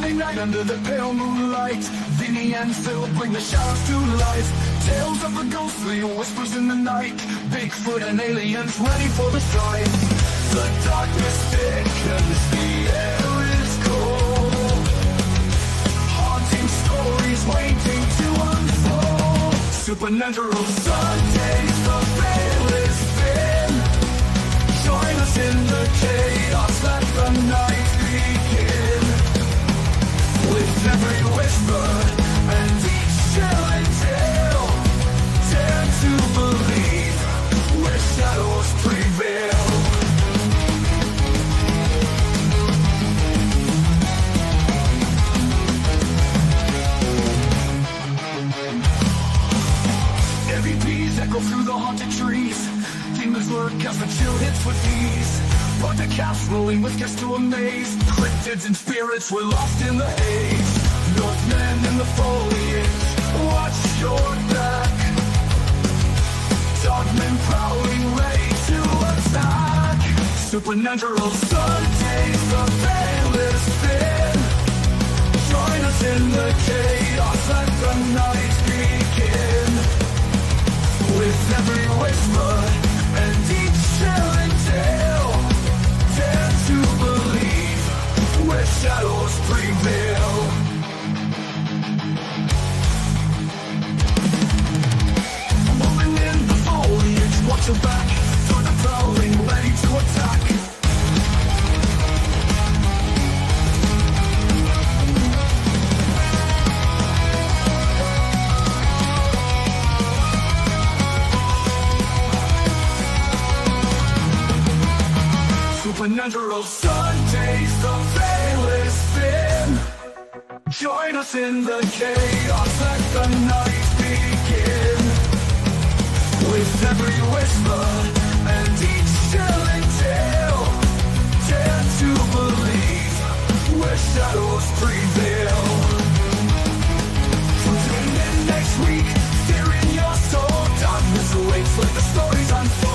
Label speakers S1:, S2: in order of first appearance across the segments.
S1: Sunday night under the pale moonlight, Vinny and Phil bring the shadows to life. Tales of the ghostly whispers in the night, Bigfoot and aliens ready for the strife. The darkness thickens, the air is cold, haunting stories waiting to unfold. Supernatural Sundays, the veil is thin. Join us in the chaos, let the night begin. With every whisper and each chilling tale, dare to believe where shadows prevail. EVPs echo through the haunted trees. Demons lurk as the chill hits with ease. But the caps rolling with guests to amaze. Cryptids and spirits were lost in the haze. Northmen in the foliage, watch your back. Dogmen prowling, ready to attack. Supernatural Sundays, the veil is thin. Join us in the chaos, let the night begin. With every whisper and each chilling tale, dare to believe where shadows prevail. Moving in the foliage, watch your back. Through the prowling, ready to attack. Supernatural Sundays, the veil is thin. Join us in the chaos, let the night begin. With every whisper and each chilling tale, dare to believe where shadows prevail. Tune in next week, fear in your soul. Darkness awaits, let the stories unfold.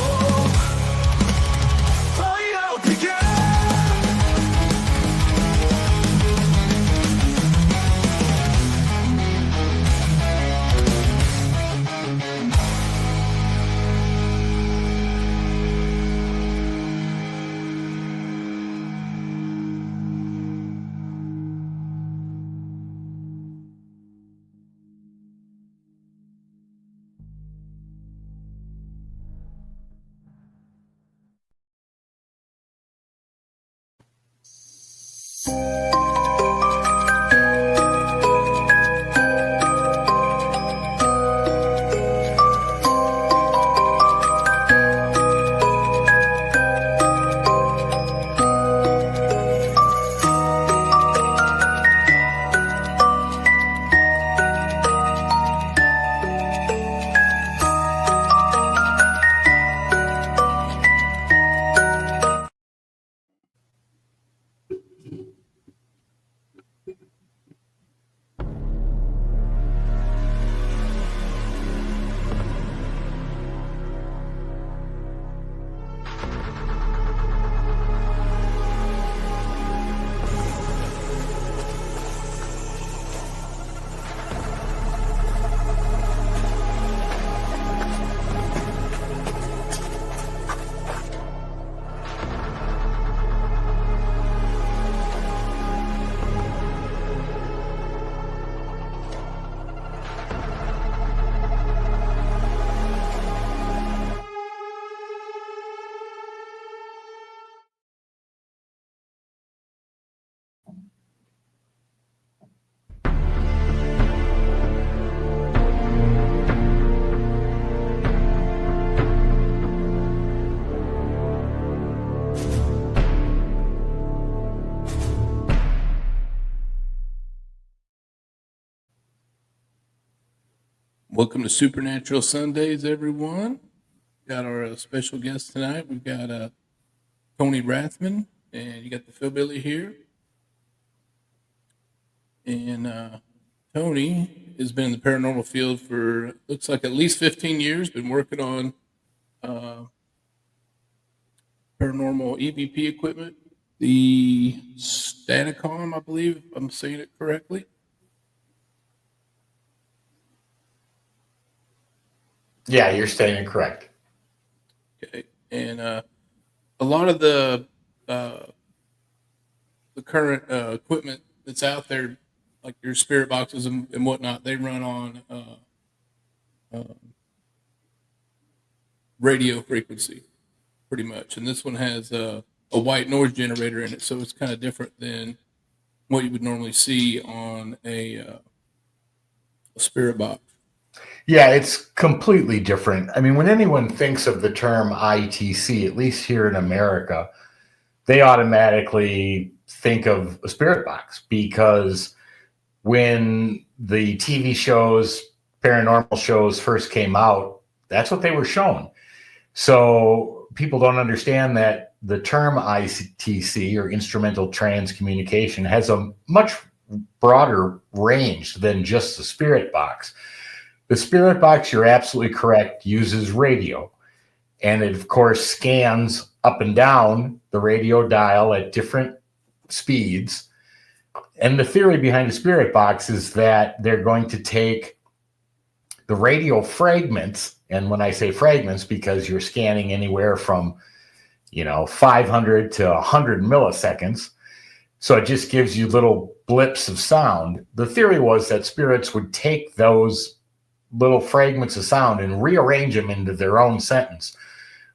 S2: Welcome to Supernatural Sundays, everyone. Got our special guest tonight. We've got Tony Rathman, and you got the Philbilly here. And Tony has been in the paranormal field for, looks like at least 15 years, been working on paranormal EVP equipment, the Staticom, I believe, if I'm saying it correctly.
S3: Yeah, you're saying it correct.
S2: Okay, and a lot of the current equipment that's out there, like your spirit boxes and whatnot, they run on radio frequency pretty much. And this one has a white noise generator in it, so it's kind of different than what you would normally see on a spirit box.
S3: Yeah, it's completely different. I mean, when anyone thinks of the term ITC, at least here in America, they automatically think of a spirit box, because when the TV shows, paranormal shows first came out, that's what they were shown. So people don't understand that the term ITC, or instrumental trans communication, has a much broader range than just the spirit box. The spirit box, you're absolutely correct, uses radio. And it, of course, scans up and down the radio dial at different speeds. And the theory behind the spirit box is that they're going to take the radio fragments, and when I say fragments, because you're scanning anywhere from 500 to 100 milliseconds, so it just gives you little blips of sound. The theory was that spirits would take those little fragments of sound and rearrange them into their own sentence.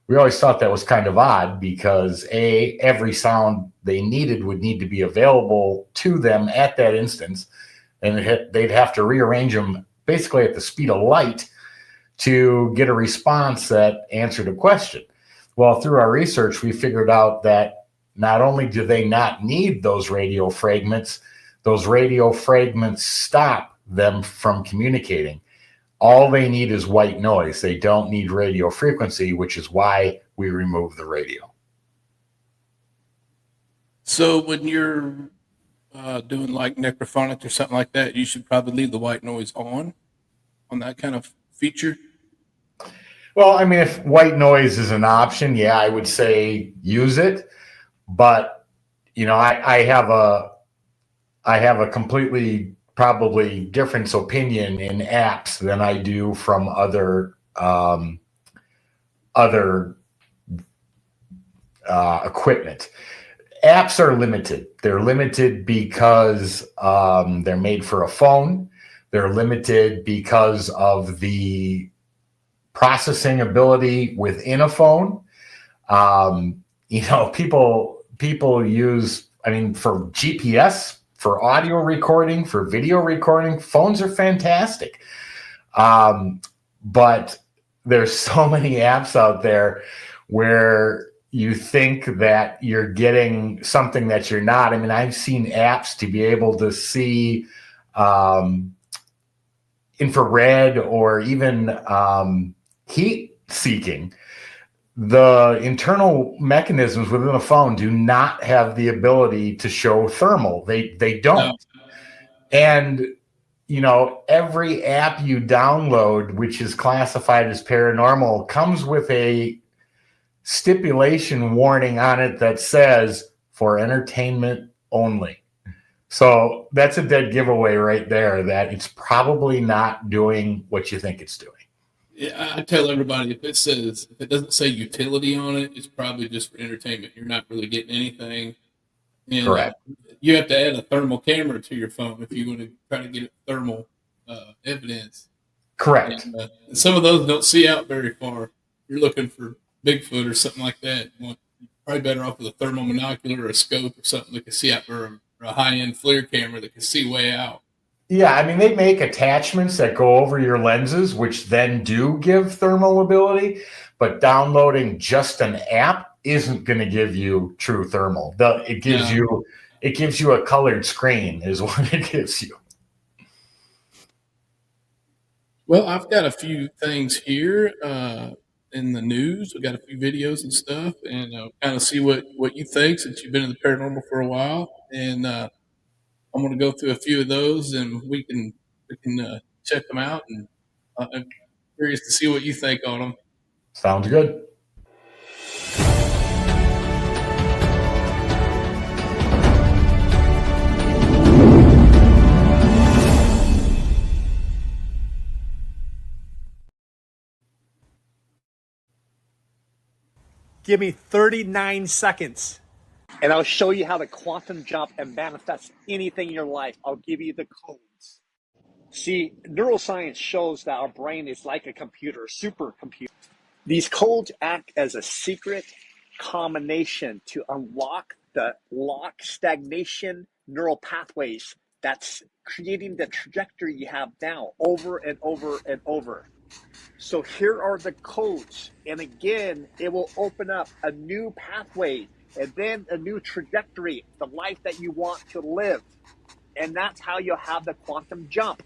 S3: We always thought that was kind of odd, because every sound they needed would need to be available to them at that instance, and they'd have to rearrange them basically at the speed of light to get a response that answered a question. Well, through our research, we figured out that not only do they not need those radio fragments stop them from communicating. All they need is white noise. They don't need radio frequency, which is why we remove the radio.
S2: So when you're doing like necrophonics or something like that, you should probably leave the white noise on that kind of feature.
S3: Well, I mean, if white noise is an option, yeah, I would say use it. But I have a completely probably different opinion in apps than I do from other equipment. Apps are limited. They're limited because they're made for a phone. They're limited because of the processing ability within a phone. People use, for GPS, for audio recording, for video recording, phones are fantastic. But there's so many apps out there where you think that you're getting something that you're not. I've seen apps to be able to see infrared or even heat seeking. The internal mechanisms within a phone do not have the ability to show thermal. They don't. No. And every app you download, which is classified as paranormal, comes with a stipulation warning on it that says for entertainment only. So that's a dead giveaway right there, that it's probably not doing what you think it's doing.
S2: Yeah, I tell everybody, if it doesn't say utility on it, it's probably just for entertainment. You're not really getting anything. And,
S3: correct.
S2: You have to add a thermal camera to your phone if you want to try to get thermal evidence.
S3: Correct.
S2: And some of those don't see out very far. You're looking for Bigfoot or something like that. You're probably better off with a thermal monocular or a scope or something that can see out, or a high-end FLIR camera that can see way out.
S3: Yeah, they make attachments that go over your lenses, which then do give thermal ability, but downloading just an app isn't going to give you true thermal. It gives you a colored screen is what it gives you.
S2: Well, I've got a few things here in the news. We've got a few videos and stuff, and kind of see what you think, since you've been in the paranormal for a while. And I'm going to go through a few of those, and we can check them out. And I'm curious to see what you think on them.
S3: Sounds good.
S4: Give me 39 seconds.
S5: And I'll show you how to quantum jump and manifest anything in your life. I'll give you the codes. See, neuroscience shows that our brain is like a computer, a supercomputer. These codes act as a secret combination to unlock the lock stagnation neural pathways that's creating the trajectory you have now over and over and over. So here are the codes. And again, it will open up a new pathway and then a new trajectory, the life that you want to live. And that's how you'll have the quantum jump.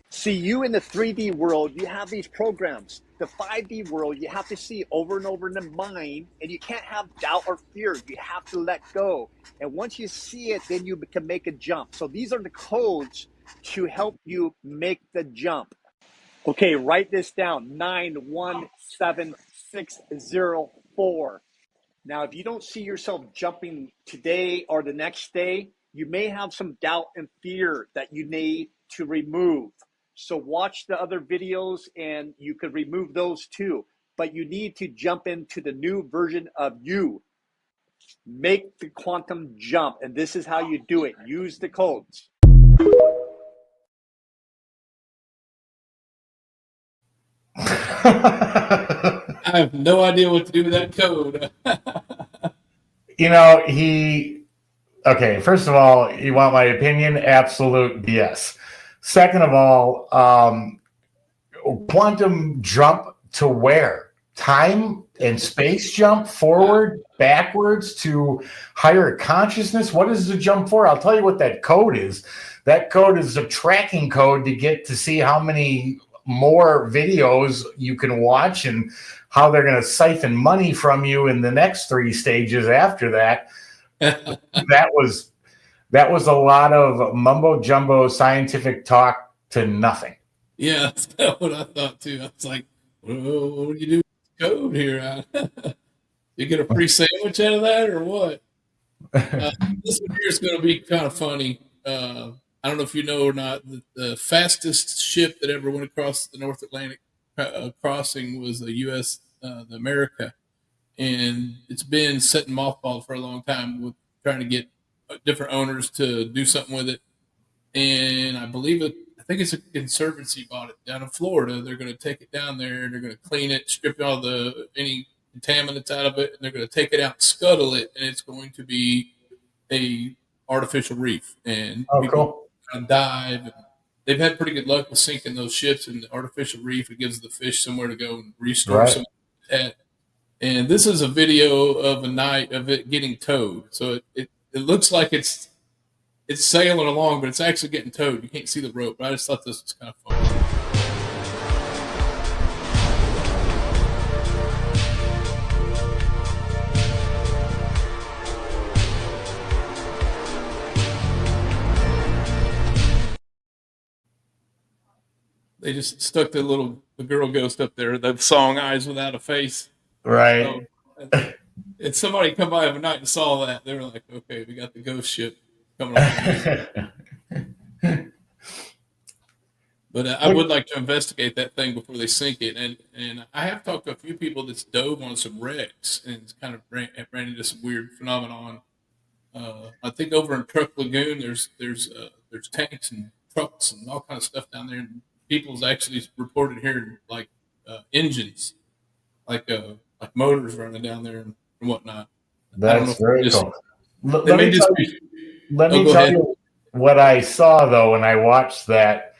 S5: See, you in the 3D world, you have these programs. The 5D world, you have to see over and over in the mind, and you can't have doubt or fear. You have to let go. And once you see it, then you can make a jump. So these are the codes to help you make the jump. Okay, write this down, 917604. Now, if you don't see yourself jumping today or the next day, you may have some doubt and fear that you need to remove. So watch the other videos and you could remove those too. But you need to jump into the new version of you. Make the quantum jump. And this is how you do it. Use the codes.
S2: I have no idea what to do with that code.
S3: You know, okay, first of all, you want my opinion? Absolute BS. Second of all, quantum jump to where? Time and space jump forward, backwards to higher consciousness? What is the jump for? I'll tell you what that code is. That code is a tracking code to get to see how many more videos you can watch and how they're going to siphon money from you in the next 3 stages after that. That was a lot of mumbo jumbo scientific talk to nothing.
S2: Yeah, that's what I thought too. I was like, what do you do with the code here? You get a free sandwich out of that or what? This one here is going to be kind of funny. I don't know if you know or not, the fastest ship that ever went across the North Atlantic crossing was the U.S., the America. And it's been set in mothball for a long time with trying to get different owners to do something with it. And I think it's a conservancy bought it down in Florida. They're going to take it down there and they're going to clean it, strip all any contaminants out of it, and they're going to take it out, and scuttle it, and it's going to be a artificial reef. And people can dive. And they've had pretty good luck with sinking those ships in the artificial reef. It gives the fish somewhere to go and restore some habitat. And this is a video of a night of it getting towed. So it looks like it's sailing along, but it's actually getting towed. You can't see the rope, but I just thought this was kind of fun. They just stuck the girl ghost up there, the song Eyes Without a Face.
S3: Right.
S2: So, and somebody come by overnight and saw that. They were like, okay, we got the ghost ship coming on. But I would like to investigate that thing before they sink it. And I have talked to a few people that's dove on some wrecks and kind of ran into some weird phenomenon. I think over in Truck Lagoon, there's tanks and trucks and all kind of stuff down there. And people's actually reported hearing like engines, like motors running down there and whatnot.
S3: That's very cool. Let me tell you what I saw, though, when I watched that.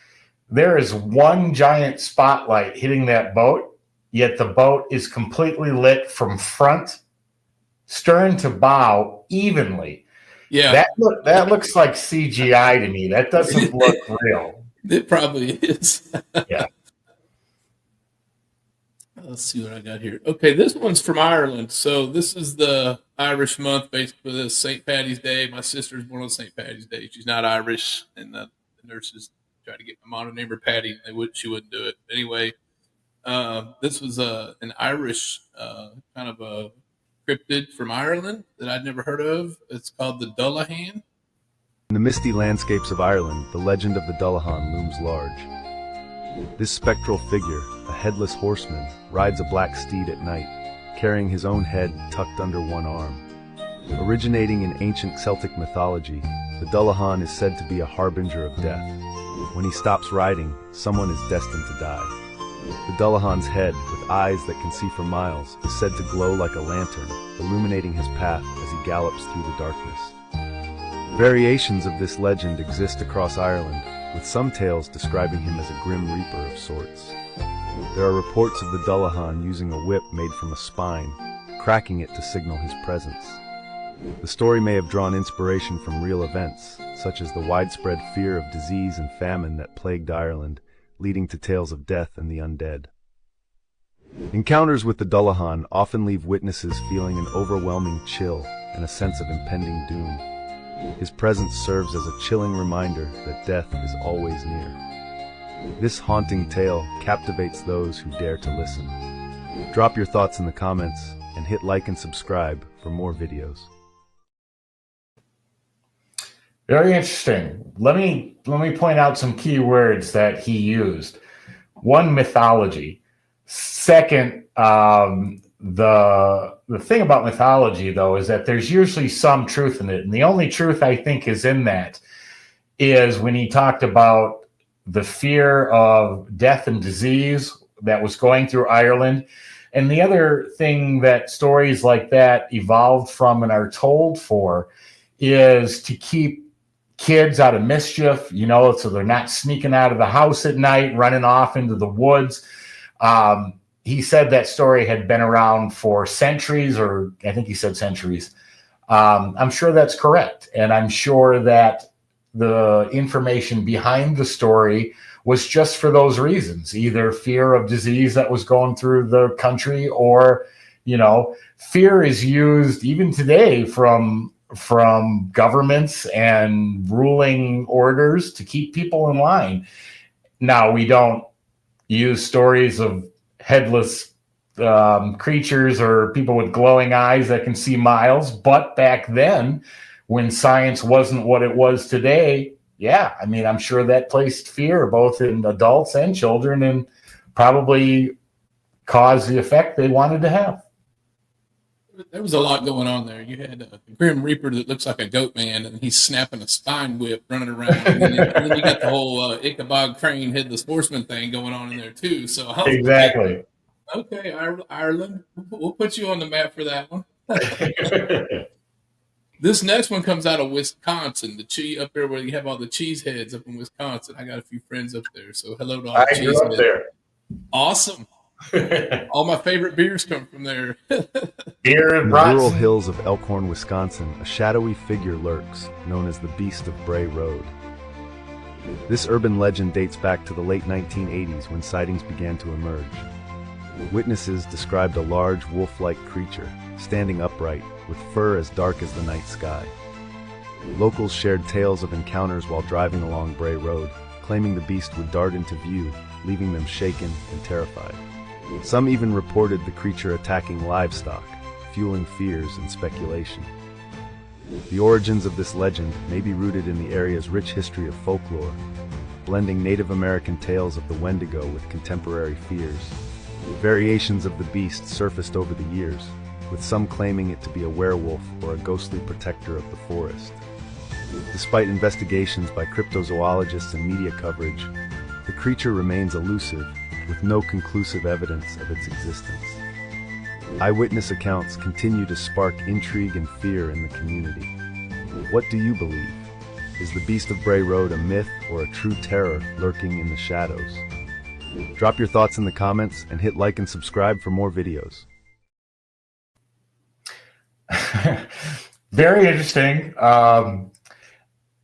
S3: There is one giant spotlight hitting that boat, yet the boat is completely lit from front, stern to bow, evenly.
S2: Yeah.
S3: That looks like CGI to me. That doesn't look real.
S2: It probably is.
S3: Yeah.
S2: Let's see what I got here. Okay, this one's from Ireland. So this is the Irish month, basically the St. Paddy's Day. My sister's born on St. Paddy's Day. She's not Irish, and the nurses tried to get my mom to name her Patty. She wouldn't do it. Anyway, this was an Irish kind of a cryptid from Ireland that I'd never heard of. It's called the Dullahan.
S6: In the misty landscapes of Ireland, the legend of the Dullahan looms large. This spectral figure, a headless horseman, rides a black steed at night. carrying his own head tucked under one arm. Originating in ancient Celtic mythology, the Dullahan is said to be a harbinger of death. When he stops riding, someone is destined to die. The Dullahan's head, with eyes that can see for miles, is said to glow like a lantern, illuminating his path as he gallops through the darkness. Variations of this legend exist across Ireland, with some tales describing him as a grim reaper of sorts. There are reports of the Dullahan using a whip made from a spine, cracking it to signal his presence. The story may have drawn inspiration from real events, such as the widespread fear of disease and famine that plagued Ireland, leading to tales of death and the undead. Encounters with the Dullahan often leave witnesses feeling an overwhelming chill and a sense of impending doom. His presence serves as a chilling reminder that death is always near. This haunting tale captivates those who dare to listen. Drop your thoughts in the comments and hit like and subscribe for more videos.
S3: Very interesting. Let me point out some key words that he used. One, mythology. Second, the thing about mythology, though, is that there's usually some truth in it. And the only truth I think is in that is when he talked about the fear of death and disease that was going through Ireland. And the other thing that stories like that evolved from and are told for is to keep kids out of mischief, so they're not sneaking out of the house at night, running off into the woods. He said that story had been around for centuries, or I think he said centuries. I'm sure that's correct. And I'm sure that the information behind the story was just for those reasons, either fear of disease that was going through the country, or, fear is used even today from governments and ruling orders to keep people in line. Now, we don't use stories of headless creatures or people with glowing eyes that can see miles, but back then, when science wasn't what it was today, yeah, I'm sure that placed fear both in adults and children and probably caused the effect they wanted to have.
S2: There was a lot going on there. You had a Grim Reaper that looks like a goat man, and he's snapping a spine whip running around. And then you got the whole Ichabod Crane headless horseman thing going on in there, too. So
S3: Exactly.
S2: Okay, Ireland, we'll put you on the map for that one. This next one comes out of Wisconsin, the cheese up there where you have all the cheese heads up in Wisconsin. I got a few friends up there, so hello to all the cheese heads. There. Awesome. All my favorite beers come from there.
S3: Beer and
S6: in the rural hills of Elkhorn, Wisconsin, a shadowy figure lurks, known as the Beast of Bray Road. This urban legend dates back to the late 1980s when sightings began to emerge. Witnesses described a large wolf-like creature, standing upright, with fur as dark as the night sky. Locals shared tales of encounters while driving along Bray Road, claiming the beast would dart into view, leaving them shaken and terrified. Some even reported the creature attacking livestock, fueling fears and speculation. The origins of this legend may be rooted in the area's rich history of folklore, blending Native American tales of the Wendigo with contemporary fears. Variations of the beast surfaced over the years, with some claiming it to be a werewolf or a ghostly protector of the forest. Despite investigations by cryptozoologists and media coverage, the creature remains elusive, with no conclusive evidence of its existence. Eyewitness accounts continue to spark intrigue and fear in the community. What do you believe? Is the Beast of Bray Road a myth or a true terror lurking in the shadows? Drop your thoughts in the comments and hit like and subscribe for more videos.
S3: Very interesting.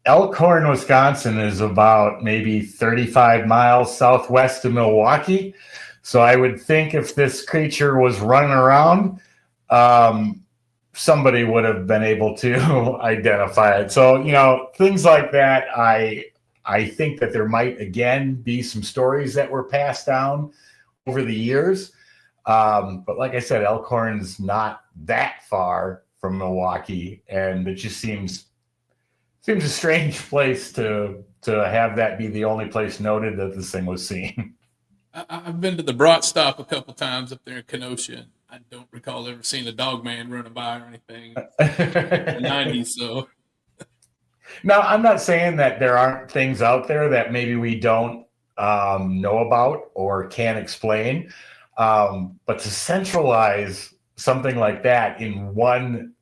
S3: Elkhorn, Wisconsin is about maybe 35 miles southwest of Milwaukee. So I would think if this creature was running around, somebody would have been able to identify it. So, things like that, I think that there might, again, be some stories that were passed down over the years. But like I said, Elkhorn's not that far from Milwaukee, and it just seems a strange place to have that be the only place noted that this thing was seen.
S2: I've been to the Brat Stop a couple times up there in Kenosha. I don't recall ever seeing a dog man running by or anything in the 90s. So
S3: Now, I'm not saying that there aren't things out there that maybe we don't know about or can't explain, but to centralize something like that in one,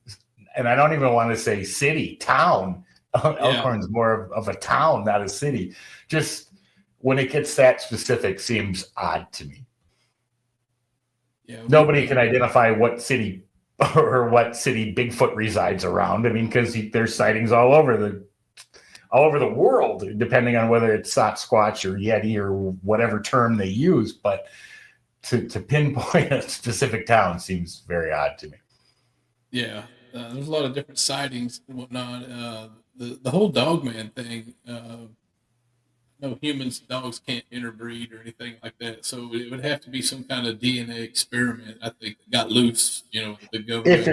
S3: and I don't even want to say city, town. Elkhorn's more of a town, not a city. Just when it gets that specific seems odd to me.
S2: yeah,
S3: Nobody can identify what city or what city Bigfoot resides around. I mean, because there's sightings all over the world, depending on whether it's Sasquatch or Yeti or whatever term they use. But to pinpoint a specific town seems very odd to me.
S2: Yeah, there's a lot of different sightings and whatnot. The whole dogman thing. No, humans, dogs can't interbreed or anything like that. So it would have to be some kind of DNA experiment. I think that got loose. The government.
S3: If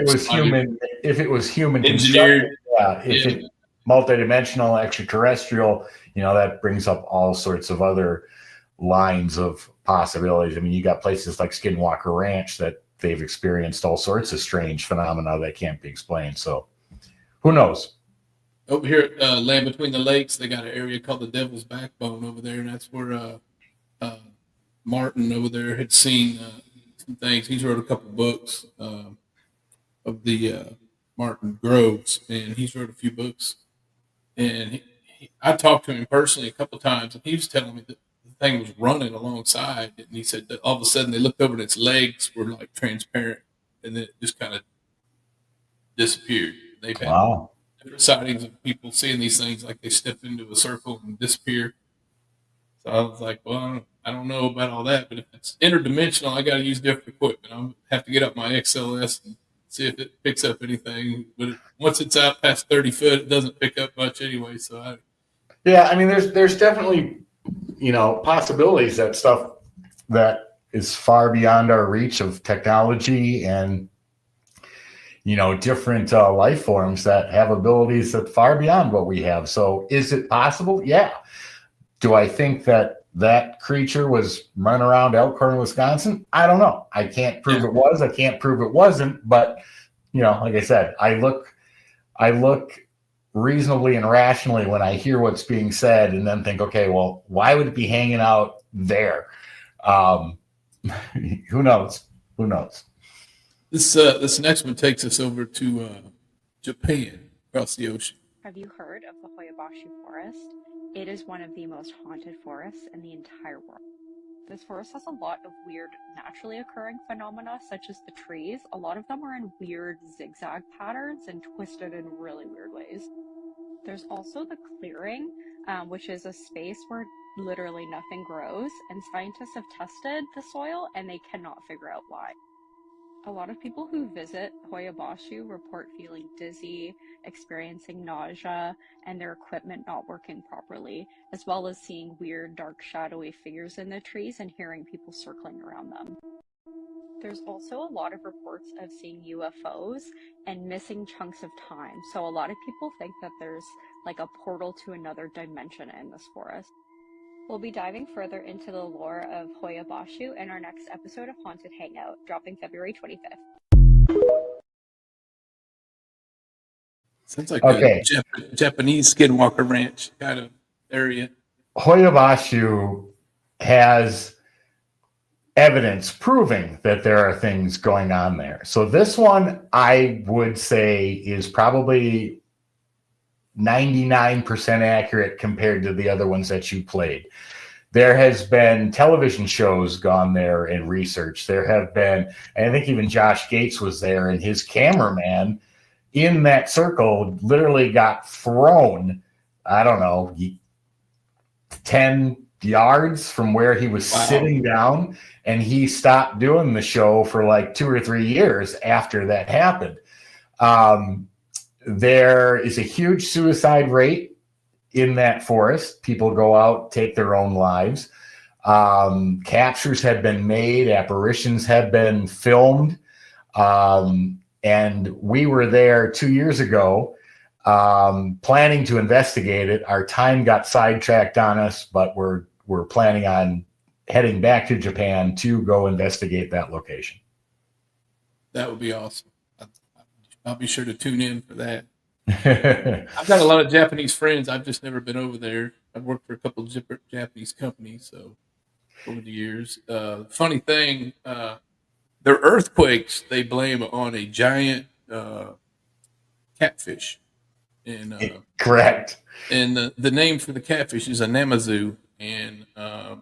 S3: it was human
S2: engineered,
S3: if it multidimensional, extraterrestrial, that brings up all sorts of other lines of possibilities. I mean, you got places like Skinwalker Ranch that they've experienced all sorts of strange phenomena that can't be explained. So who knows?
S2: Over here at Land Between the Lakes, they got an area called the Devil's Backbone over there, and that's where Martin over there had seen some things. He's wrote a couple books of the Martin Groves, and he's wrote a few books. And I talked to him personally a couple times, and he was telling me that the thing was running alongside, and he said that all of a sudden they looked over and its legs were like transparent, and then it just kind of disappeared. They've had different sightings of people seeing these things like they step into a circle and disappear. So I was like, well, I don't know about all that, but if it's interdimensional, I got to use different equipment. I'll have to get up my XLS and see if it picks up anything. But once it's out past 30 foot, it doesn't pick up much anyway. So
S3: yeah, I mean, there's definitely, possibilities that stuff that is far beyond our reach of technology and different life forms that have abilities that far beyond what we have. So is it possible? Yeah. Do I think that creature was running around Elkhorn, Wisconsin? I don't know. I can't prove it was. I can't prove it wasn't. But, like I said, I look reasonably and rationally when I hear what's being said and then think, okay, well, why would it be hanging out there? Who knows? Who knows?
S2: This next one takes us over to Japan, across the ocean.
S7: Have you heard of the Hoyabashu Forest? It is one of the most haunted forests in the entire world. This forest has a lot of weird naturally occurring phenomena, such as the trees. A lot of them are in weird zigzag patterns and twisted in really weird ways. There's also the clearing, which is a space where literally nothing grows, and scientists have tested the soil and they cannot figure out why. A lot of people who visit Hoyabashu report feeling dizzy, experiencing nausea, and their equipment not working properly, as well as seeing weird, dark, shadowy figures in the trees and hearing people circling around them. There's also a lot of reports of seeing UFOs and missing chunks of time, so a lot of people think that there's like a portal to another dimension in this forest. We'll be diving further into the lore of Hoyabashu in our next episode of Haunted Hangout, dropping February 25th.
S2: Sounds like a Japanese Skinwalker Ranch kind of area.
S3: Hoyabashu has evidence proving that there are things going on there. So this one, I would say, is probably 99% accurate compared to the other ones that you played. There has been television shows gone there and research. There have been, and I think even Josh Gates was there, and his cameraman in that circle literally got thrown, I don't know, 10 yards from where he was sitting down, and he stopped doing the show for like 2 or 3 years after that happened. There is a huge suicide rate in that forest. People go out, take their own lives. Captures have been made, apparitions have been filmed. And we were there 2 years ago planning to investigate it. Our time got sidetracked on us, but we're planning on heading back to Japan to go investigate that location.
S2: That would be awesome. I'll be sure to tune in for that. I've got a lot of Japanese friends. I've just never been over there. I've worked for a couple of different Japanese companies, so over the years. Funny thing, their earthquakes they blame on a giant catfish, and
S3: Correct.
S2: the name for the catfish is a namazu. And I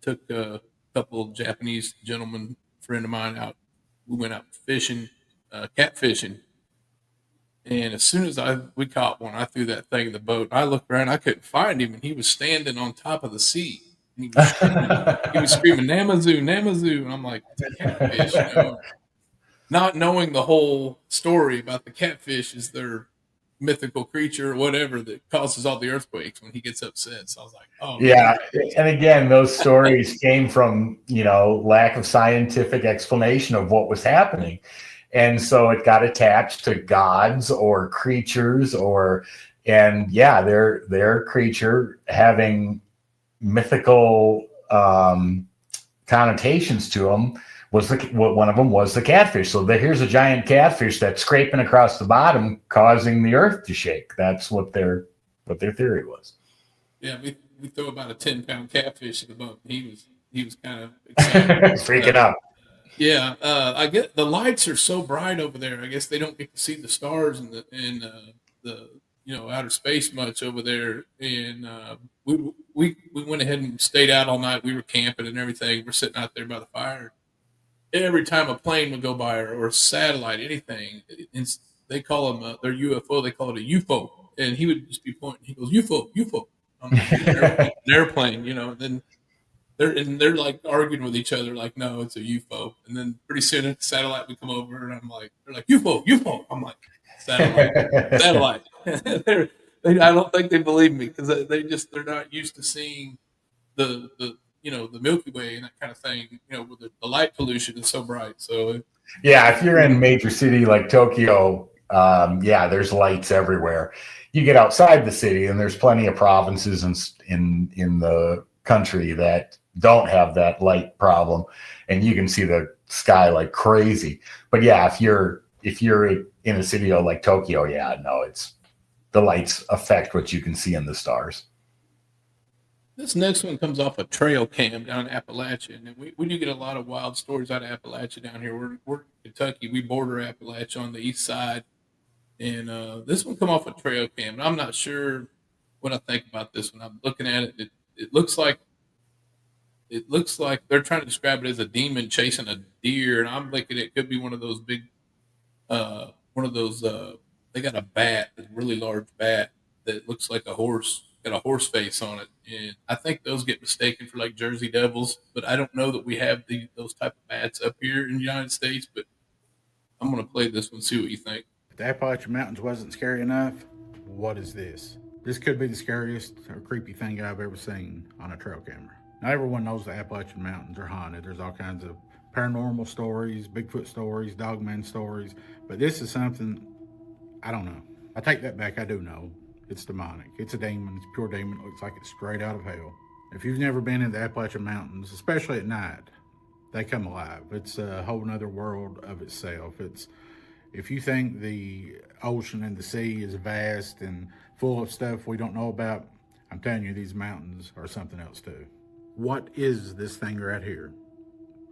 S2: took a couple of Japanese gentlemen, friend of mine, out. We went out fishing, catfishing. And as soon as we caught one, I threw that thing in the boat. I looked around, I couldn't find him, and he was standing on top of the sea. And he was screaming, Namazu, Namazu. And I'm like, it's a catfish, you know. Not knowing the whole story about the catfish is their mythical creature or whatever that causes all the earthquakes when he gets upset. So I was like, oh,
S3: Yeah. And again, those stories came from, lack of scientific explanation of what was happening. And so it got attached to gods or creatures their creature having mythical connotations to them one of them was the catfish. So here's a giant catfish that's scraping across the bottom, causing the earth to shake. That's what their theory was.
S2: Yeah, we threw about a 10-pound catfish in the boat. He was kind of excited.
S3: Freaking out.
S2: Yeah, I get the lights are so bright over there. I guess they don't get to see the stars and the outer space much over there. And we went ahead and stayed out all night. We were camping and everything. We're sitting out there by the fire. Every time a plane would go by or a satellite, anything, they call them their UFO. They call it a UFO, and he would just be pointing. He goes UFO, UFO. I'm like, an airplane, Then they're like arguing with each other, like, no, it's a UFO. And then pretty soon a satellite would come over, and they're like UFO, UFO. I'm like, satellite. I don't think they believe me because they're not used to seeing the Milky Way and that kind of thing. With the light pollution is so bright. So
S3: yeah, if you're in a major city like Tokyo, there's lights everywhere. You get outside the city, and there's plenty of provinces in the country that don't have that light problem, and you can see the sky like crazy. But yeah, if you're in a city like Tokyo, it's the lights affect what you can see in the stars.
S2: This next one comes off a trail cam down in Appalachia, and we do get a lot of wild stories out of Appalachia down here. We're in Kentucky. We border Appalachia on the east side, and this one come off a trail cam. And I'm not sure what I think about this one. I'm looking at it. It looks like they're trying to describe it as a demon chasing a deer, and I'm thinking it could be one of those big, they got a bat, a really large bat that looks like a horse, got a horse face on it, and I think those get mistaken for like Jersey Devils, but I don't know that we have those type of bats up here in the United States. But I'm going to play this one, see what you think.
S8: If the Appalachian Mountains wasn't scary enough, what is this? This could be the scariest or creepy thing I've ever seen on a trail camera. Not everyone knows the Appalachian Mountains are haunted. There's all kinds of paranormal stories, Bigfoot stories, dogman stories, but this is something, I don't know. I take that back, I do know. It's demonic. It's a demon. It's pure demon. It looks like it's straight out of hell. If you've never been in the Appalachian Mountains, especially at night, they come alive. It's a whole nother world of itself. If you think the ocean and the sea is vast and full of stuff we don't know about, I'm telling you, these mountains are something else too. What is this thing right here?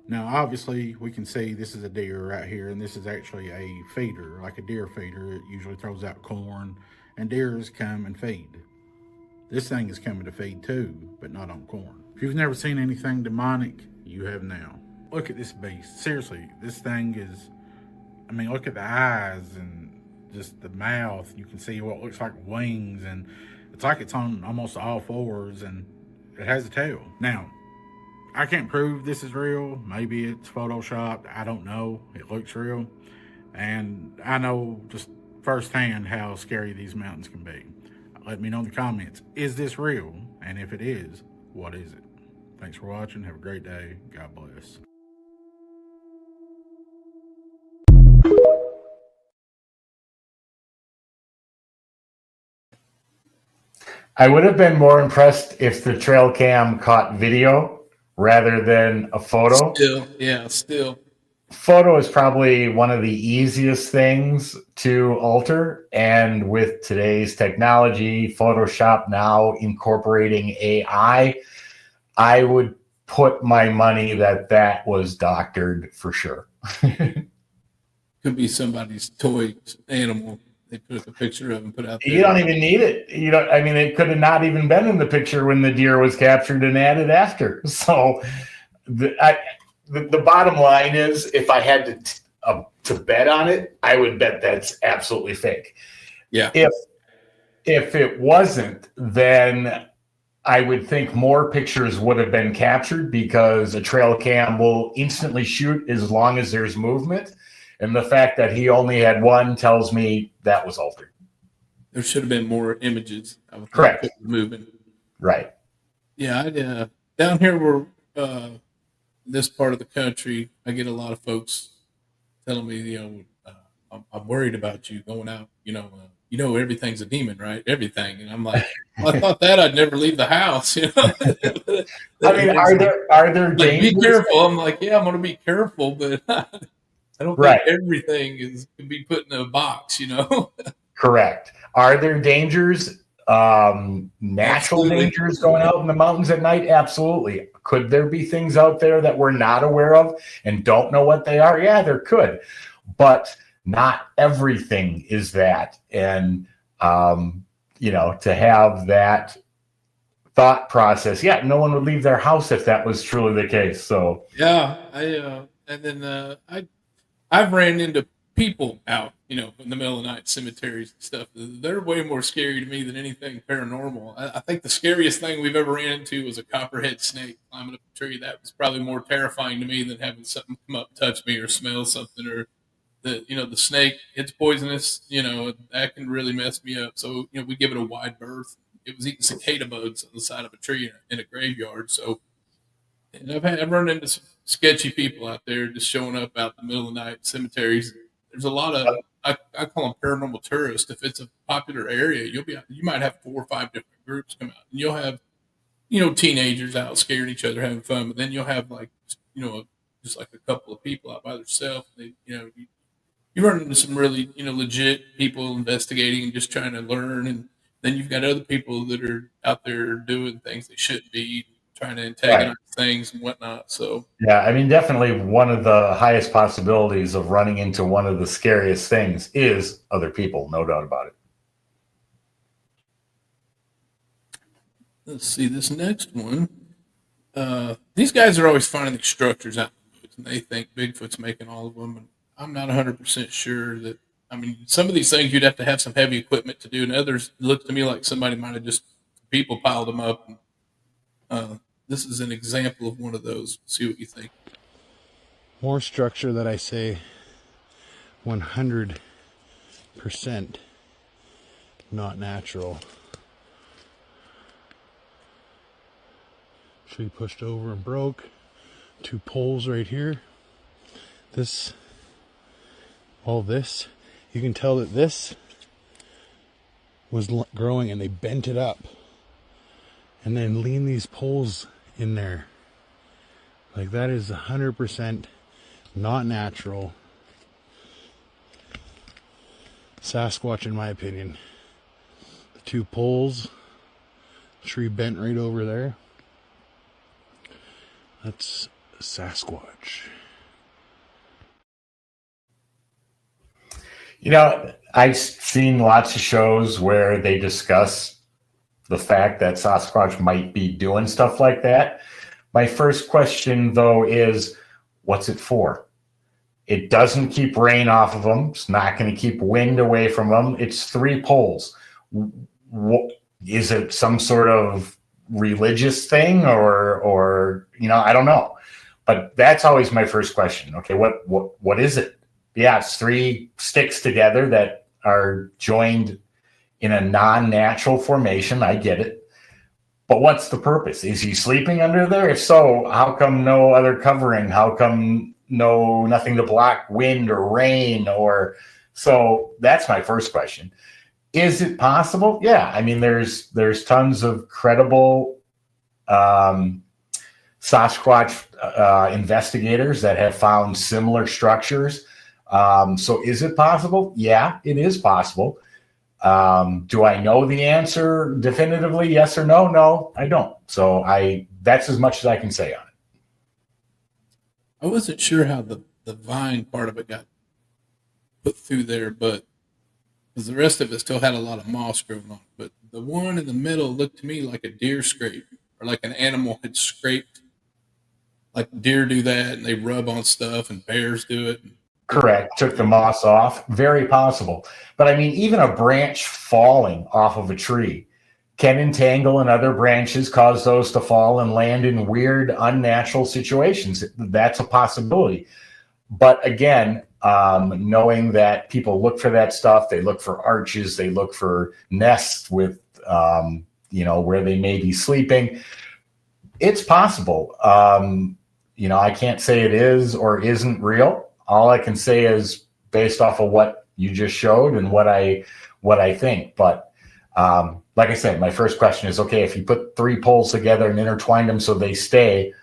S8: Now, obviously, we can see this is a deer right here, and this is actually a feeder, like a deer feeder. It usually throws out corn, and deers come and feed. This thing is coming to feed too, but not on corn. If you've never seen anything demonic, you have now. Look at this beast. Seriously, this thing is, look at the eyes and just the mouth. You can see what looks like wings, and it's like it's on almost all fours, and it has a tail. Now, I can't prove this is real. Maybe it's photoshopped. I don't know. It looks real. And I know just firsthand how scary these mountains can be. Let me know in the comments, is this real? And if it is, what is it? Thanks for watching. Have a great day. God bless.
S3: I would have been more impressed if the trail cam caught video rather than a photo.
S2: Still.
S3: photo is probably one of the easiest things to alter. And with today's technology, Photoshop now incorporating AI, I would put my money that that was doctored for sure.
S2: Could be somebody's toy animal. They put a picture of and put out there.
S3: You don't even need it. You know, I mean, it could have not even been in the picture when the deer was captured and added after. So the bottom line is, if I had to bet on it, I would bet that's absolutely fake.
S2: Yeah.
S3: If it wasn't, then I would think more pictures would have been captured, because a trail cam will instantly shoot as long as there's movement. And the fact that he only had one tells me that was altered.
S2: There should have been more images. I would
S3: Correct.
S2: think, moving.
S3: Right.
S2: Yeah. Down here where this part of the country, I get a lot of folks telling me, I'm worried about you going out. Everything's a demon, right? Everything, and I'm like, well, I thought that I'd never leave the house.
S3: I mean, are there
S2: like,
S3: dangers?
S2: be careful? I'm like, yeah, I'm going to be careful, but I don't think everything can be put in a box.
S3: Correct. Are there dangers? Natural
S2: Absolutely.
S3: dangers going out in the mountains at night? Absolutely. Could there be things out there that we're not aware of and don't know what they are? Yeah, there could, but not everything is that. And to have that thought process, no one would leave their house if that was truly the case. So
S2: I've ran into people out, in the middle of the night, cemeteries and stuff. They're way more scary to me than anything paranormal. I think the scariest thing we've ever ran into was a copperhead snake climbing up a tree. That was probably more terrifying to me than having something come up, touch me, or smell something, or the snake. It's poisonous. That can really mess me up. So we give it a wide berth. It was eating cicada bugs on the side of a tree in a graveyard. So, and I've run into some sketchy people out there just showing up out in the middle of the night, cemeteries. There's a lot of, I call them paranormal tourists. If it's a popular area, you might have 4 or 5 different groups come out, and you'll have, teenagers out scaring each other, having fun. But then you'll have just like a couple of people out by themselves. You run into some really, legit people investigating and just trying to learn. And then you've got other people that are out there doing things they shouldn't be, trying to antagonize things and whatnot. So
S3: yeah, I mean, definitely one of the highest possibilities of running into one of the scariest things is other people, no doubt about it.
S2: Let's see this next one. These guys are always finding these structures out in the woods, and they think Bigfoot's making all of them. And I'm not 100% sure that. I mean, some of these things you'd have to have some heavy equipment to do, and others look to me like somebody might have just people piled them up. And, this is an example of one of those. See what you think.
S9: More structure that I say 100% not natural. Tree pushed over and broke. 2 poles right here. All this, you can tell that this was growing and they bent it up and then lean these poles in there. Like, that is 100% not natural. Sasquatch, in my opinion. The 2 poles, tree bent right over there. That's Sasquatch.
S3: I've seen lots of shows where they discuss the fact that Sasquatch might be doing stuff like that. My first question, though, is what's it for? It doesn't keep rain off of them. It's not going to keep wind away from them. It's 3 poles. Is it some sort of religious thing or I don't know. But that's always my first question. Okay, what is it? Yeah, it's 3 sticks together that are joined in a non-natural formation. I get it. But what's the purpose? Is he sleeping under there? If so, how come no other covering? How come nothing to block wind or rain? So that's my first question. Is it possible? Yeah. I mean, there's tons of credible Sasquatch investigators that have found similar structures. So is it possible? Yeah, it is possible. Do I know the answer definitively? Yes or no? No, I don't. So that's as much as I can say on it.
S2: I wasn't sure how the vine part of it got put through there, but because the rest of it still had a lot of moss growing on it. But the one in the middle looked to me like a deer scrape or like an animal had scraped. Like deer do that and they rub on stuff and bears do it.
S3: Correct. Took the moss off. Very possible. But I mean, even a branch falling off of a tree can entangle in other branches, cause those to fall and land in weird, unnatural situations. That's a possibility. But again, knowing that people look for that stuff, they look for arches, they look for nests with, where they may be sleeping. It's possible. I can't say it is or isn't real. All I can say is based off of what you just showed and what I think. But like I said, my first question is, okay, if you put 3 poles together and intertwine them so they stay,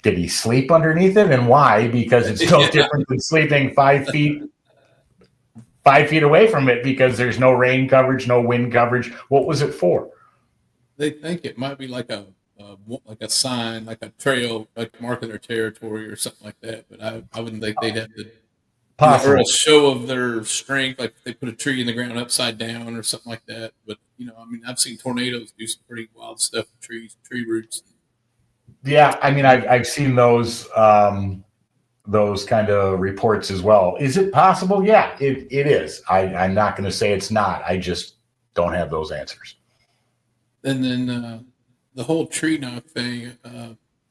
S3: did he sleep underneath it, and why? Because it's no different than sleeping 5 feet away from it, because there's no rain coverage, no wind coverage. What was it for?
S2: They think it might be like a sign, like a trail, like marking their territory or something like that. But I wouldn't think they'd have to, or a show of their strength, like if they put a tree in the ground upside down or something like that. But I've seen tornadoes do some pretty wild stuff with trees, tree roots.
S3: Yeah, I mean, I've seen those kind of reports as well. Is it possible? Yeah, it is. I'm not going to say it's not. I just don't have those answers.
S2: And then the whole tree knock thing,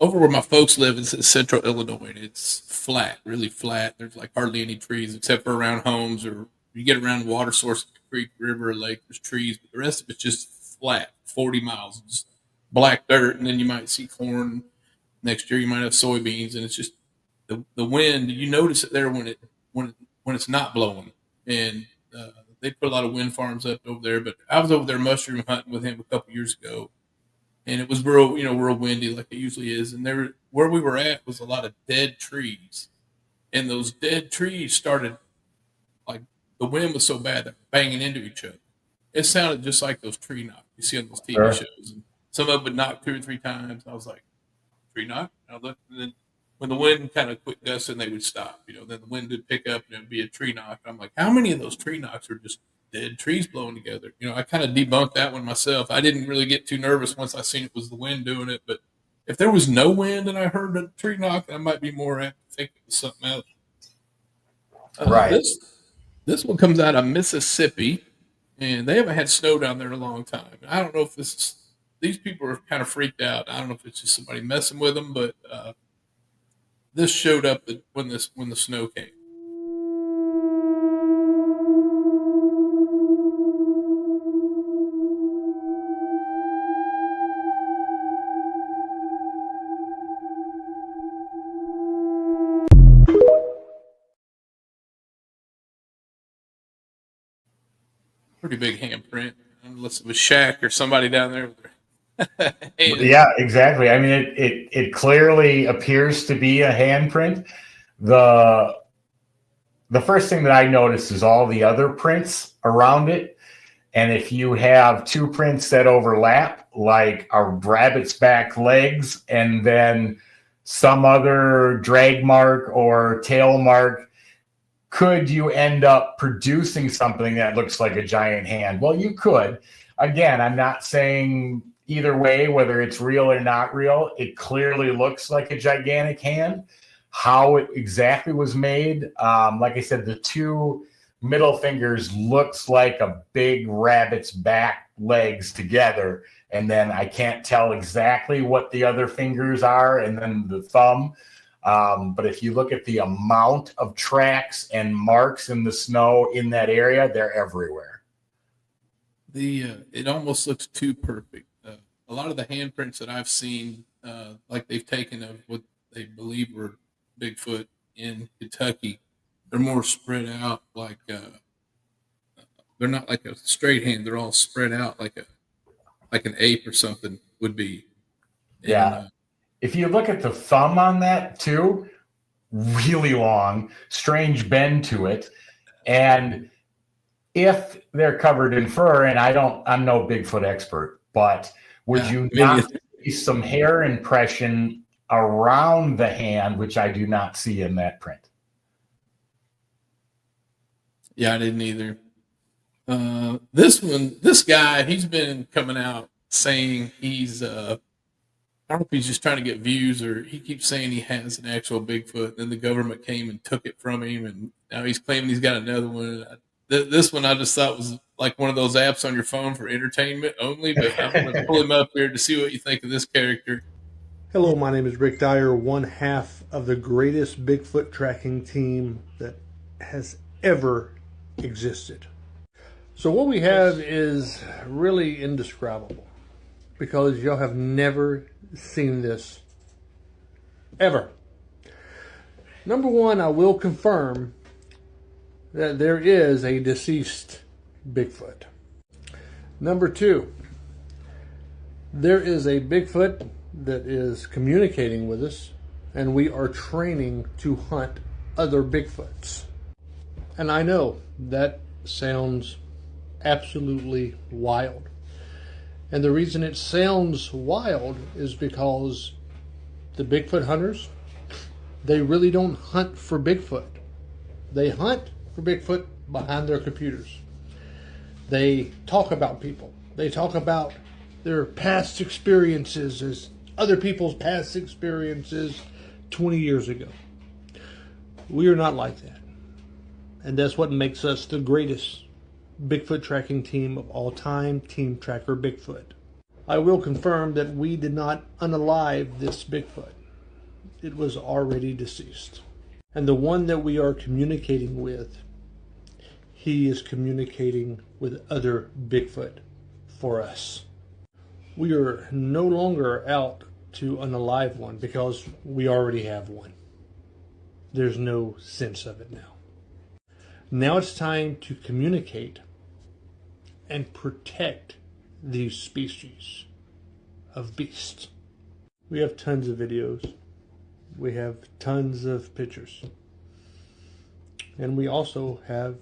S2: over where my folks live is in central Illinois. It's flat, really flat. There's like hardly any trees except for around homes, or you get around water source, creek, river, lake, there's trees, but the rest of it's just flat, 40 miles, just black dirt. And then you might see corn. Next year you might have soybeans, and it's just the wind. You notice it there when it's not blowing. And they put a lot of wind farms up over there. But I was over there mushroom hunting with him a couple years ago, and it was real windy like it usually is. And where we were at was a lot of dead trees, and those dead trees started, like, the wind was so bad that banging into each other. It sounded just like those tree knocks you see on those TV shows. And some of them would knock 2 or 3 times. I was like, tree knock? And I looked, and then when the wind kind of quit gusting, they would stop. Then the wind would pick up and it would be a tree knock. I'm like, how many of those tree knocks are just dead trees blowing together? I kind of debunked that one myself. I didn't really get too nervous once I seen it was the wind doing it. But if there was no wind and I heard a tree knock, I might be more apt to think it was something else.
S3: Right.
S2: This one comes out of Mississippi, and they haven't had snow down there in a long time. I don't know if these people are kind of freaked out. I don't know if it's just somebody messing with them, but this showed up when the snow came. Pretty big handprint, unless it was Shaq or somebody down there with their hands.
S3: Yeah, exactly. I mean, it clearly appears to be a handprint. The first thing that I noticed is all the other prints around it. And if you have 2 prints that overlap, like a rabbit's back legs and then some other drag mark or tail mark, could you end up producing something that looks like a giant hand? Well, you could. Again, I'm not saying either way, whether it's real or not real. It clearly looks like a gigantic hand. How it exactly was made, like I said, the 2 middle fingers looks like a big rabbit's back legs together. And then I can't tell exactly what the other fingers are, and then the thumb. But if you look at the amount of tracks and marks in the snow in that area, they're everywhere.
S2: It almost looks too perfect. A lot of the handprints that I've seen, like they've taken of what they believe were Bigfoot in Kentucky, they're more spread out. Like they're not like a straight hand; they're all spread out like an ape or something would be. And,
S3: yeah. If you look at the thumb on that too, really long, strange bend to it. And if they're covered in fur, and I'm no Bigfoot expert, but would you not see some hair impression around the hand, which I do not see in that print?
S2: Yeah, I didn't either. This guy, he's been coming out saying he's, I don't know if he's just trying to get views or he keeps saying he has an actual Bigfoot. Then the government came and took it from him, and now he's claiming he's got another one. This one I just thought was like one of those apps on your phone for entertainment only, but I'm going to pull him up here to see what you think of this character.
S10: Hello, my name is Rick Dyer, one half of the greatest Bigfoot tracking team that has ever existed. So what we have is really indescribable because y'all have never seen this ever. Number one, I will confirm that there is a deceased Bigfoot. Number two, there is a Bigfoot that is communicating with us, and we are training to hunt other Bigfoots. And I know that sounds absolutely wild. And the reason it sounds wild is because the Bigfoot hunters, they really don't hunt for Bigfoot. They hunt for Bigfoot behind their computers. They talk about people. They talk about their past experiences as other people's past experiences 20 years ago. We are not like that. And that's what makes us the greatest Bigfoot tracking team of all time, Team Tracker Bigfoot. I will confirm that we did not unalive this Bigfoot. It was already deceased. And the one that we are communicating with, he is communicating with other Bigfoot for us. We are no longer out to unalive one because we already have one. There's no sense of it now. Now it's time to communicate and protect these species of beasts. We have tons of videos. We have tons of pictures. And we also have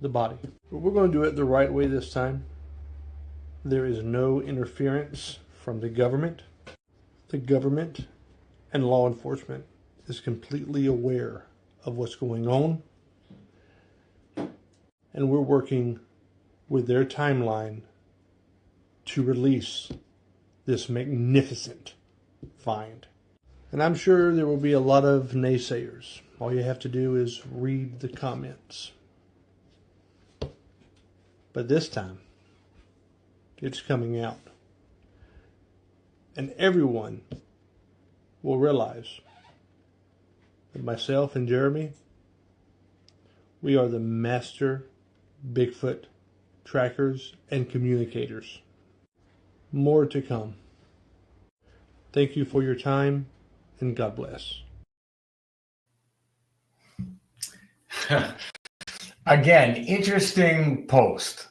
S10: the body. But we're going to do it the right way this time. There is no interference from the government. The government and law enforcement is completely aware of what's going on. And we're working with their timeline to release this magnificent find. And I'm sure there will be a lot of naysayers. All you have to do is read the comments. But this time, it's coming out. And everyone will realize that myself and Jeremy, we are the master Bigfoot trackers and communicators. More to come. Thank you for your time, and God bless.
S3: Again, interesting post.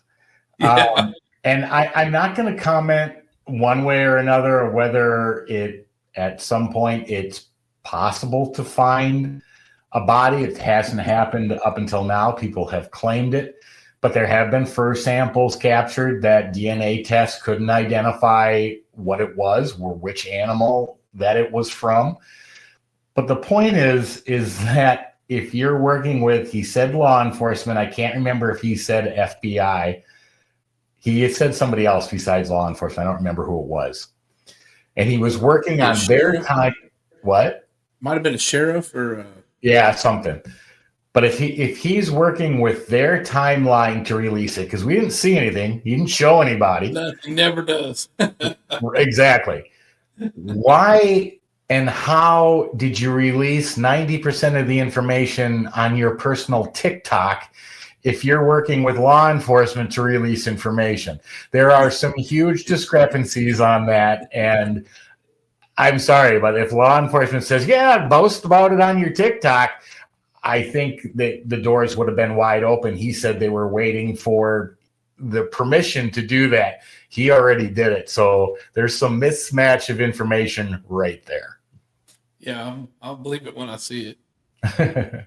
S2: Yeah.
S3: And I'm not going to comment one way or another or whether it at some point it's possible to find a body. It hasn't happened up until now. People have claimed it, but there have been fur samples captured that DNA tests couldn't identify what it was or which animal that it was from. But the point is that if you're working with, he said law enforcement, I can't remember if he said FBI. He had said somebody else besides law enforcement. I don't remember who it was. And he was working on their time. What?
S2: Might have been a sheriff or
S3: yeah, something. But if he's working with their timeline to release it, because we didn't see anything, he didn't show anybody.
S2: Nothing, never does.
S3: Exactly. Why and how did you release 90% of the information on your personal TikTok if you're working with law enforcement to release information? There are some huge discrepancies on that, and I'm sorry, but if law enforcement says, yeah, boast about it on your TikTok, I think that the doors would have been wide open. He said they were waiting for the permission to do that. He already did it. So there's some mismatch of information right there.
S2: Yeah, I'll believe it when I see it.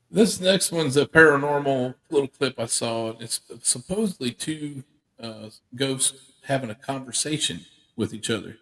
S2: This next one's a paranormal little clip I saw. It's supposedly two ghosts having a conversation with each other.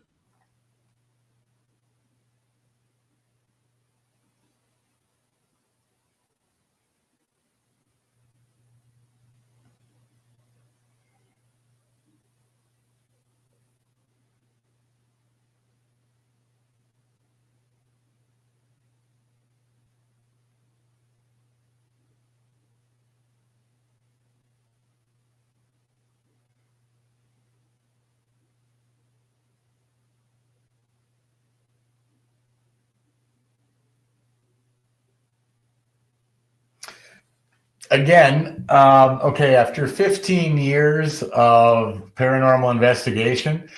S3: Again, okay, after 15 years of paranormal investigation,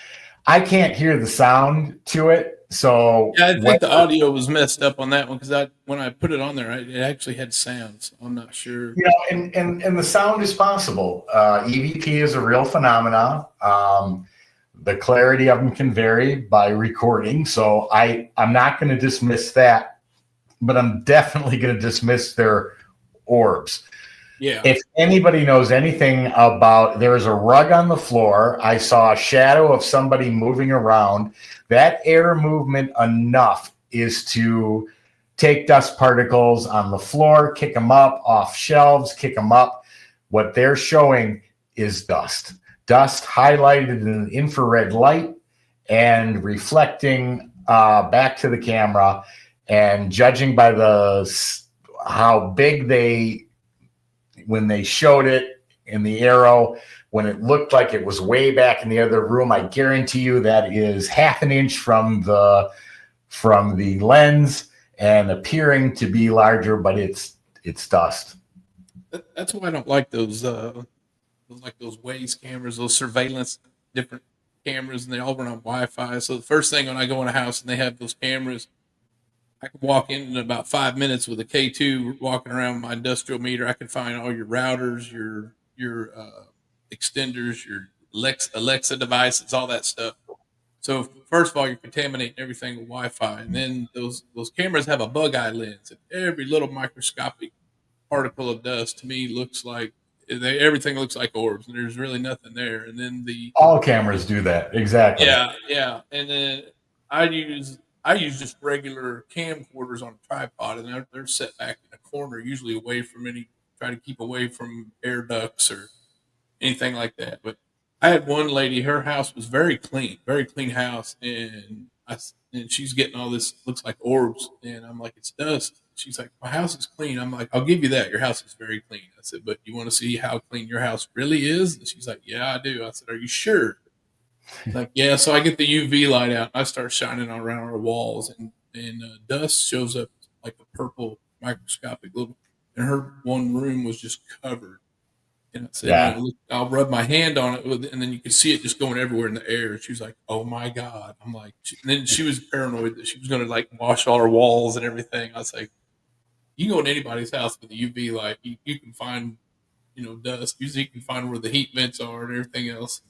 S3: I can't hear the sound to it. So
S2: Yeah, I think the audio was messed up on that one because when I put it on there, it actually had sounds. I'm not sure.
S3: you know, and the sound is possible. EVP is a real phenomenon. The clarity of them can vary by recording. So I'm not going to dismiss that, but I'm definitely going to dismiss their orbs.
S2: Yeah.
S3: If anybody knows anything about, there's a rug on the floor. I saw a shadow of somebody moving around. That air movement enough is to take dust particles on the floor, kick them up off shelves, kick them up. What they're showing is dust. Dust highlighted in an infrared light and reflecting back to the camera. And judging by how big when they showed it in the arrow, when it looked like it was way back in the other room, I guarantee you that is half an inch from the lens and appearing to be larger, but it's dust.
S2: That's why I don't like those Waze cameras, those surveillance different cameras, and they all run on Wi-Fi. So the first thing when I go in a house and they have those cameras, I could walk in about 5 minutes with a K2 walking around with my industrial meter. I can find all your routers, your extenders, your Alexa devices, all that stuff. So first of all, you're contaminating everything with Wi-Fi, and then those cameras have a bug eye lens, and every little microscopic particle of dust to me looks like everything looks like orbs, and there's really nothing there. And then
S3: all cameras do that, exactly.
S2: Yeah, and then I use just regular camcorders on a tripod, and they're set back in a corner, usually away from try to keep away from air ducts or anything like that. But I had one lady, her house was very clean house, and she's getting all this looks like orbs, and I'm like, it's dust. She's like, my house is clean. I'm like, I'll give you that. Your house is very clean. I said, but you want to see how clean your house really is? And she's like, yeah, I do. I said, are you sure? Like, yeah. So I get the UV light out. And I start shining around our walls, and dust shows up like a purple microscopic little. And her one room was just covered. And I said,
S3: Yeah.
S2: look, I'll rub my hand on it, and then you could see it just going everywhere in the air. And she was like, "Oh my god!" I'm like, and then she was paranoid that she was going to like wash all her walls and everything. I was like, you go in anybody's house with a UV light, you can find, dust. Usually, you can find where the heat vents are and everything else.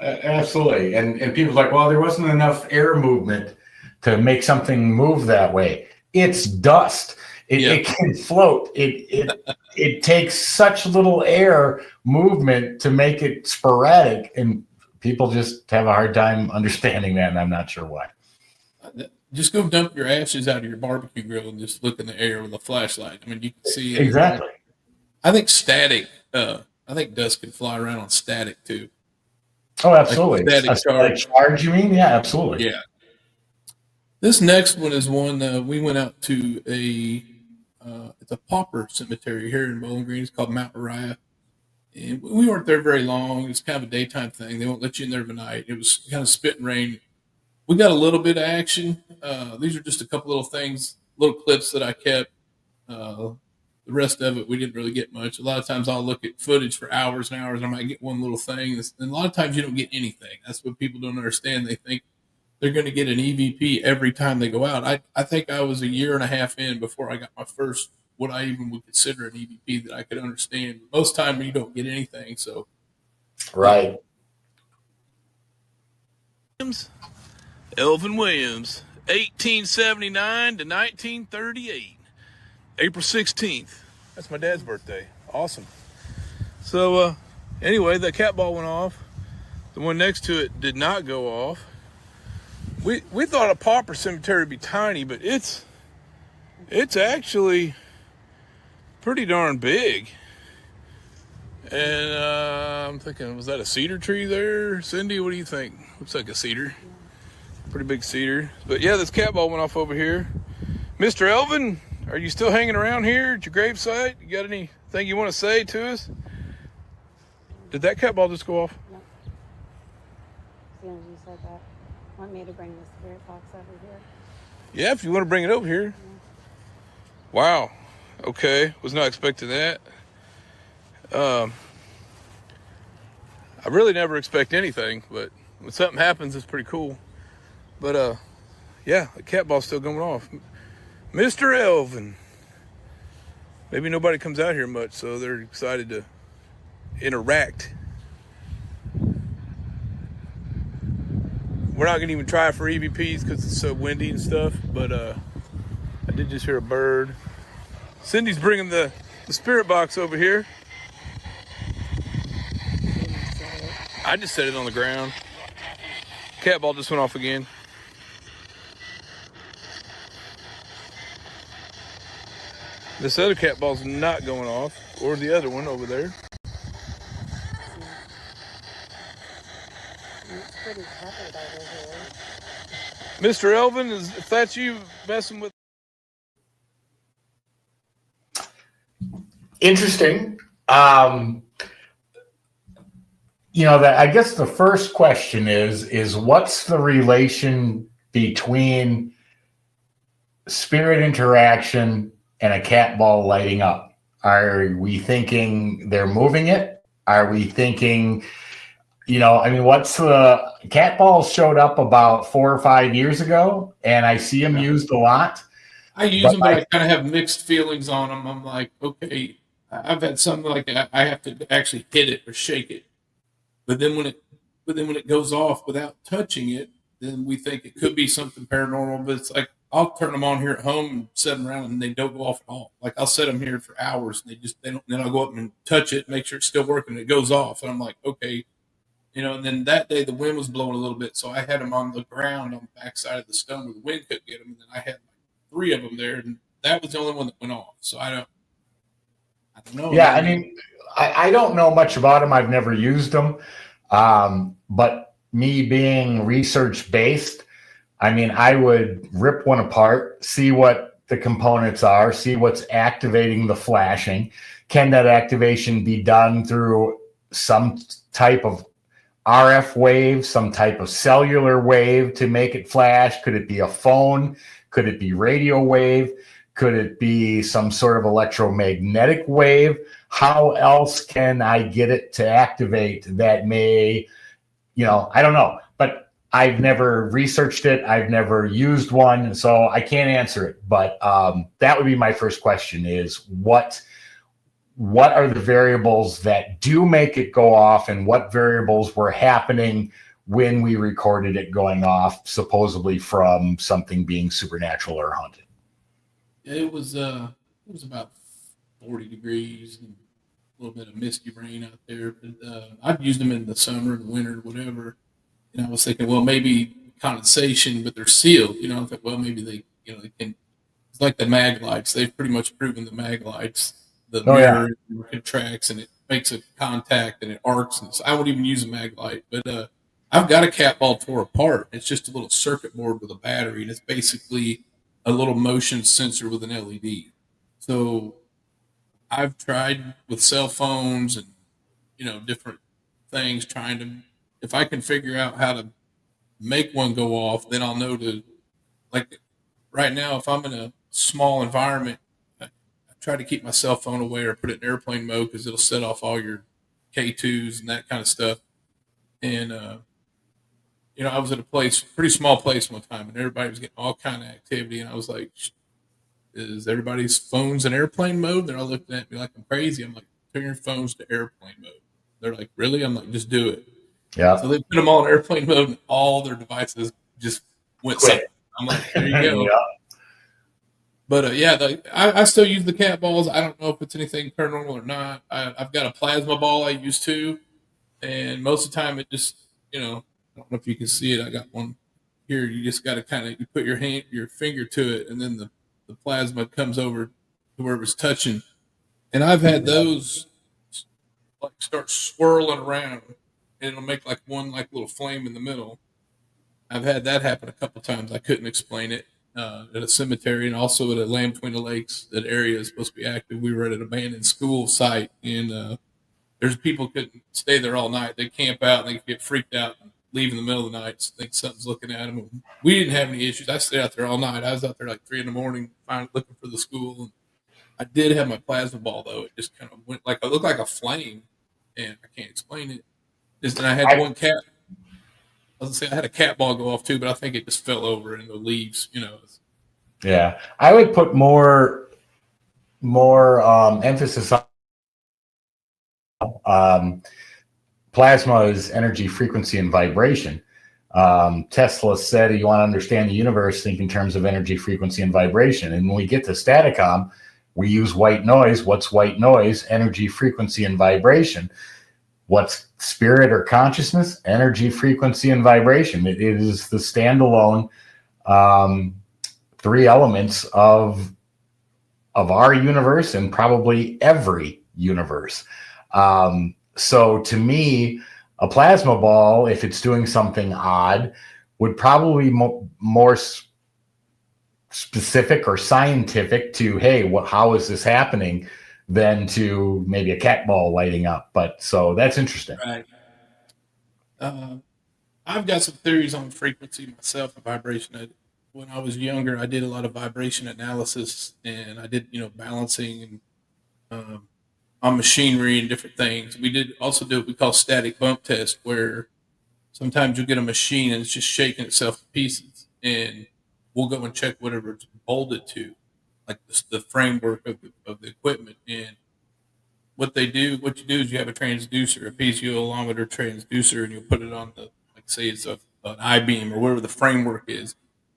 S3: Absolutely. And people's like, well, there wasn't enough air movement to make something move that way. It's dust. It can float. It takes such little air movement to make it sporadic, and people just have a hard time understanding that, and I'm not sure why.
S2: Just go dump your ashes out of your barbecue grill and just look in the air with a flashlight. I mean, you can see it.
S3: Exactly.
S2: I think static. I think dust can fly around on static too.
S3: Oh, absolutely.
S2: Like
S3: a static charge, you mean? Yeah, absolutely.
S2: Yeah. This next one is one we went out to it's a pauper cemetery here in Bowling Green. It's called Mount Uriah. And we weren't there very long. It's kind of a daytime thing. They won't let you in there overnight. It was kind of spit and rain. We got a little bit of action. These are just a couple little things, little clips that I kept. The rest of it, we didn't really get much. A lot of times I'll look at footage for hours and hours, and I might get one little thing. And a lot of times you don't get anything. That's what people don't understand. They think they're going to get an EVP every time they go out. I think I was a year and a half in before I got my first, what I even would consider an EVP that I could understand. Most time you don't get anything. So,
S3: right.
S2: Elvin Williams, 1879 to 1938. April 16th. That's my dad's birthday. Awesome. So, anyway, the cat ball went off. The one next to it did not go off. We thought a pauper cemetery would be tiny, but it's actually pretty darn big. And I'm thinking, was that a cedar tree there? Cindy, what do you think? Looks like a cedar. Pretty big cedar. But yeah, this cat ball went off over here. Mr. Elvin, are you still hanging around here at your gravesite? You got anything you want to say to us? Did that cat ball just go off?
S11: No. As soon as you said that. Want me to bring the spirit box over here?
S2: Yeah, if you want to bring it over here.
S11: Yeah.
S2: Wow. Okay. Was not expecting that. I really never expect anything, but when something happens, it's pretty cool. But yeah, the cat ball's still going off. Mr. Elvin. Maybe nobody comes out here much, so they're excited to interact. We're not gonna even try for EVPs because it's so windy and stuff, but I did just hear a bird. Cindy's bringing the spirit box over here. I just set it on the ground. Cat ball just went off again. This other cat ball's not going off, or the other one over there.
S11: It's pretty covered over here.
S2: Mr. Elvin, if that's you messing with.
S3: Interesting. That I guess the first question is what's the relation between spirit interaction and a cat ball lighting up? Are we thinking they're moving it? Are we thinking, what's the cat balls showed up about 4 or 5 years ago, and I see them used a lot.
S2: I use them, but I kind of have mixed feelings on them. I'm like, okay, I've had something like that. I have to actually hit it or shake it. But then when it goes off without touching it, then we think it could be something paranormal. But it's like I'll turn them on here at home and set them around, and they don't go off at all. Like I'll set them here for hours, and they don't. Then I'll go up and touch it, make sure it's still working, and it goes off. And I'm like, okay, And then that day the wind was blowing a little bit, so I had them on the ground on the backside of the stone where the wind couldn't get them. And then I had like 3 of them there, and that was the only one that went off. So I don't know.
S3: Yeah, I don't know much about them. I've never used them. But me being research based, I would rip one apart, see what the components are, see what's activating the flashing. Can that activation be done through some type of RF wave, some type of cellular wave to make it flash? Could it be a phone? Could it be radio wave? Could it be some sort of electromagnetic wave? How else can I get it to activate that may, I don't know. But I've never researched it. I've never used one, so I can't answer it. But that would be my first question is what are the variables that do make it go off, and what variables were happening when we recorded it going off, supposedly from something being supernatural or haunted?
S2: It was about 40 degrees and a little bit of misty rain out there. But I've used them in the summer, the winter, whatever. And I was thinking, well, maybe condensation, but they're sealed. I thought, well, maybe they can. It's like the mag lights. They've pretty much proven the mag lights. The mirror contracts and it makes a contact and it arcs. And so I won't even use a mag light, but I've got a cat ball tore apart. It's just a little circuit board with a battery, and it's basically a little motion sensor with an LED. So I've tried with cell phones and different things, trying to, if I can figure out how to make one go off, then I'll know to, like right now, if I'm in a small environment, I try to keep my cell phone away or put it in airplane mode because it'll set off all your K2s and that kind of stuff. And I was at a pretty small place one time, and everybody was getting all kind of activity, and I was like, is everybody's phones in airplane mode? They're all looking at me like I'm crazy. I'm like, turn your phones to airplane mode. They're like, really? I'm like, just do it.
S3: Yeah.
S2: So they put them all in airplane mode, and all their devices just went
S3: Quit.
S2: silent. I'm like, there you go.
S3: Yeah.
S2: But yeah, I still use the cat balls. I don't know if it's anything paranormal or not. I've got a plasma ball I use too, and most of the time it just, I don't know if you can see it. I got one here. You just got to kind of you put your finger to it, and then the plasma comes over to where it was touching. And I've had those like start swirling around, and it'll make like one like little flame in the middle. I've had that happen a couple times. I couldn't explain it at a cemetery and also at a Lamb Between the Lakes. That area is supposed to be active. We were at an abandoned school site, and there's people couldn't stay there all night. They camp out and they get freaked out and leave in the middle of the night. Think something's looking at them. We didn't have any issues. I stayed out there all night. I was out there like 3 in the morning, looking for the school. And I did have my plasma ball though. It just kind of went like it looked like a flame, and I can't explain it. Just and I had one cat. I was gonna say I had a cat ball go off too, but I think it just fell over in the leaves.
S3: Yeah. I would put more emphasis on plasma is energy, frequency, and vibration. Tesla said you want to understand the universe, think in terms of energy, frequency, and vibration. And when we get to Staticom, we use white noise. What's white noise? Energy, frequency, and vibration. What's spirit or consciousness? Energy, frequency, and vibration. It is the standalone three elements of our universe and probably every universe. So to me, a plasma ball, if it's doing something odd, would probably be more specific or scientific to, hey, how is this happening, than to maybe a cat ball lighting up. But so that's interesting.
S2: Right. I've got some theories on frequency myself and vibration. When I was younger, I did a lot of vibration analysis, and I did balancing and on machinery and different things. We did also do what we call static bump test, where sometimes you'll get a machine and it's just shaking itself to pieces, and we'll go and check whatever it's bolted to, like the framework of the equipment. And what you do is you have a transducer, a piezoelometer transducer, and you'll put it on like say it's an I-beam or whatever the framework is,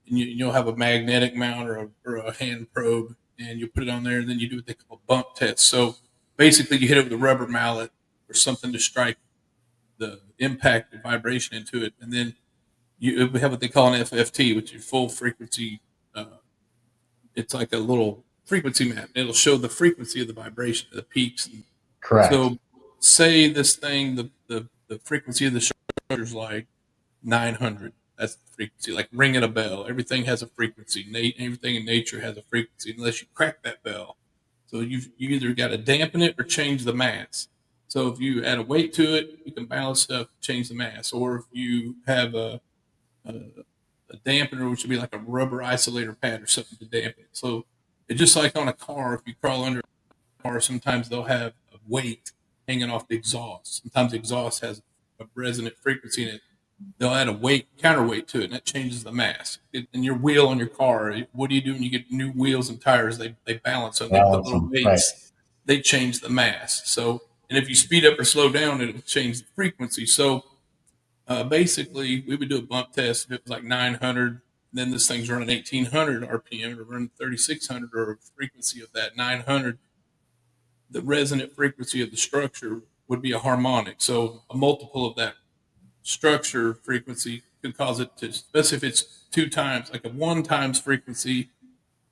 S2: and you'll have a magnetic mount or a hand probe, and you put it on there, and then you do what they call a bump test. So basically, you hit it with a rubber mallet or something to strike the impact and vibration into it, and then you have what they call an FFT, which is full frequency. It's like a little frequency map. It'll show the frequency of the vibration, the peaks.
S3: Correct.
S2: So, say this thing, the frequency of the structure is like 900. That's the frequency, like ringing a bell. Everything has a frequency. Everything in nature has a frequency, unless you crack that bell. So you either got to dampen it or change the mass. So if you add a weight to it, you can balance stuff, change the mass. Or if you have a dampener, which would be like a rubber isolator pad or something to dampen it. So it's just like on a car. If you crawl under a car, sometimes they'll have a weight hanging off the exhaust. Sometimes the exhaust has a resonant frequency in it. They'll add a counterweight to it, and that changes the mass. And your wheel on your car, what do you do when you get new wheels and tires? They balance them. They put little weights. Right. They change the mass. So, and if you speed up or slow down, it'll change the frequency. So, basically, we would do a bump test if it was like 900. Then this thing's running 1800 RPM or running 3600 or a frequency of that 900. The resonant frequency of the structure would be a harmonic. So, a multiple of that structure frequency could cause it to, especially if it's 2 times, like a 1 times frequency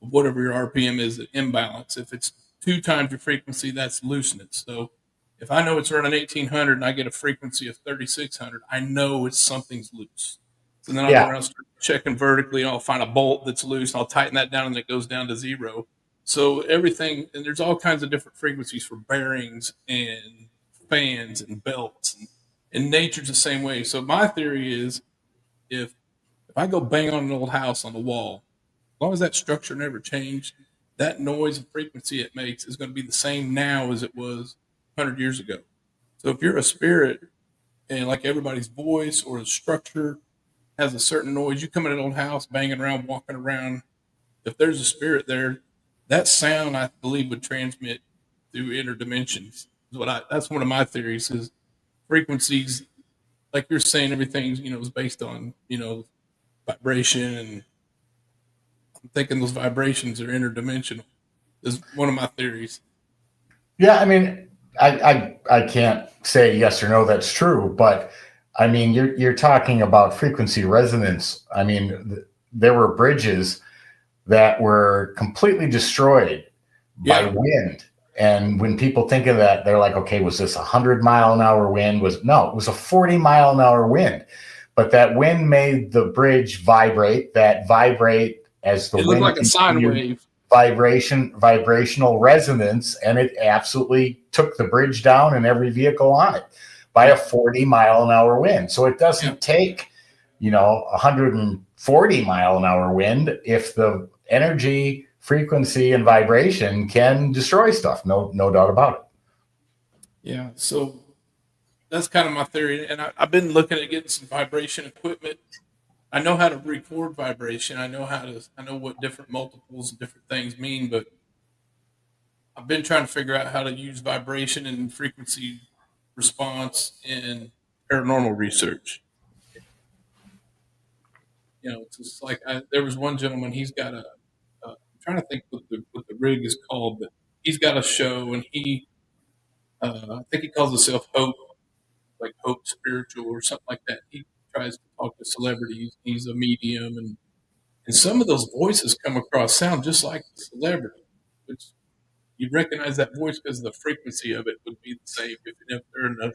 S2: of whatever your RPM is, an imbalance. If it's 2 times your frequency, that's looseness. So if I know it's running 1800 and I get a frequency of 3600, I know something's loose. So then I'll go around start checking vertically, and I'll find a bolt that's loose, and I'll tighten that down, and it goes down to 0. So everything, and there's all kinds of different frequencies for bearings and fans and belts, and nature's the same way. So my theory is, if I go bang on an old house on the wall, as long as that structure never changed, that noise and frequency it makes is going to be the same now as it was 100 years ago. So if you're a spirit, and like everybody's voice or the structure has a certain noise, you come in an old house, banging around, walking around, if there's a spirit there, that sound, I believe, would transmit through interdimensions. That's one of my theories, is frequencies like you're saying, everything is based on vibration, and I'm thinking those vibrations are interdimensional. Is one of my theories.
S3: Yeah, I mean, I can't say yes or no that's true, but I mean, you're talking about frequency resonance. I mean, there were bridges that were completely destroyed by wind. And when people think of that, they're like, okay, was this 100-mile-an-hour wind? No, it was a 40-mile-an-hour wind. But that wind made the bridge vibrate. That vibrate as the
S2: It looked
S3: wind
S2: like a sine
S3: continued,
S2: wave.
S3: vibrational resonance, and it absolutely took the bridge down and every vehicle on it by a 40-mile-an-hour wind. So it doesn't take 140-mile-an-hour wind if the energy, frequency, and vibration can destroy stuff. No doubt about it.
S2: Yeah, so that's kind of my theory, and I've been looking at getting some vibration equipment. I know how to record vibration. I know what different multiples and different things mean, but I've been trying to figure out how to use vibration and frequency response in paranormal research. It's just like there was one gentleman. He's got I'm trying to think what the rig is called, but he's got a show, and I think he calls himself Hope, like Hope Spiritual or something like that. He tries to talk to celebrities. He's a medium, and some of those voices come across sound just like the celebrity, which you recognize that voice because the frequency of it would be the same if they're in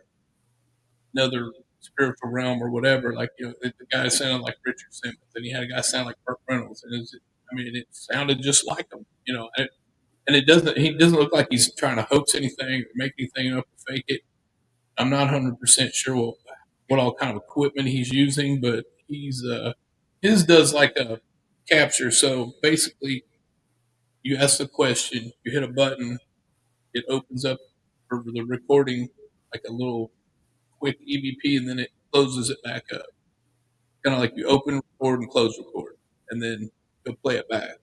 S2: another spiritual realm or whatever. Like the guy sounded like Richard Simmons, and he had a guy sound like Burt Reynolds, and it sounded just like him, and it doesn't. He doesn't look like he's trying to hoax anything or make anything up or fake it. I'm not 100% sure what all kind of equipment he's using, but his does like a capture. So basically, you ask the question, you hit a button, it opens up for the recording like a little quick EVP, and then it closes it back up. Kind of like you open record and close record, and then you'll play it back.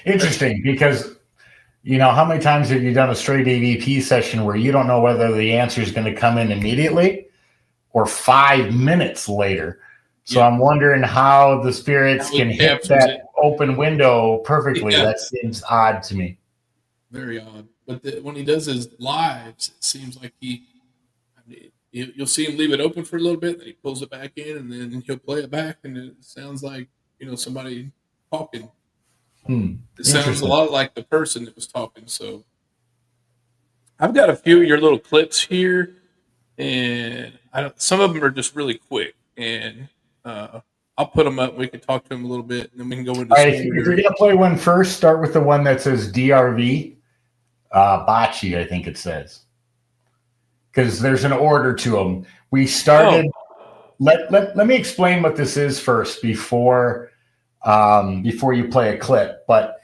S3: Interesting, because how many times have you done a straight EVP session where you don't know whether the answer is going to come in immediately or 5 minutes later? So I'm wondering how the spirits can hit that open window perfectly. Yeah. That seems odd to me.
S2: Very odd. But when he does his lives, it seems like you'll see him leave it open for a little bit, then he pulls it back in, and then he'll play it back, and it sounds like somebody talking. It sounds a lot like the person that was talking. So I've got a few of your little clips here, and some of them are just really quick, and I'll put them up. We can talk to them a little bit, and then we can go into.
S3: All right, if you're going to play one first, start with the one that says DRV, Bocce, I think it says, because there's an order to them. We started. Let me explain what this is first before you play a clip. But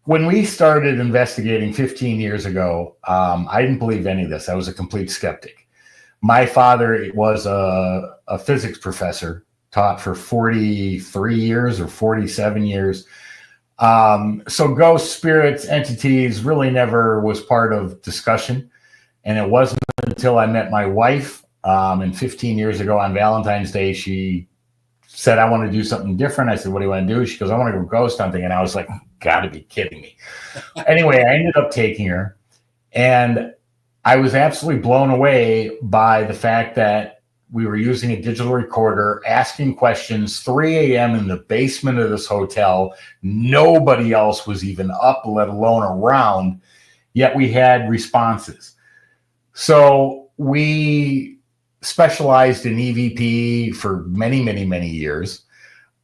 S3: when we started investigating 15 years ago, I didn't believe any of this. I was a complete skeptic. My father was a physics professor, taught for 43 years or 47 years. So ghosts, spirits, entities really never was part of discussion. And it wasn't until I met my wife, and 15 years ago on Valentine's Day, she said, I want to do something different. I said, what do you want to do? She goes, I want to go ghost hunting. And I was like, gotta be kidding me. Anyway, I ended up taking her, and I was absolutely blown away by the fact that we were using a digital recorder, asking questions, 3 a.m. in the basement of this hotel. Nobody else was even up, let alone around, yet we had responses. So we specialized in EVP for many, many, many years.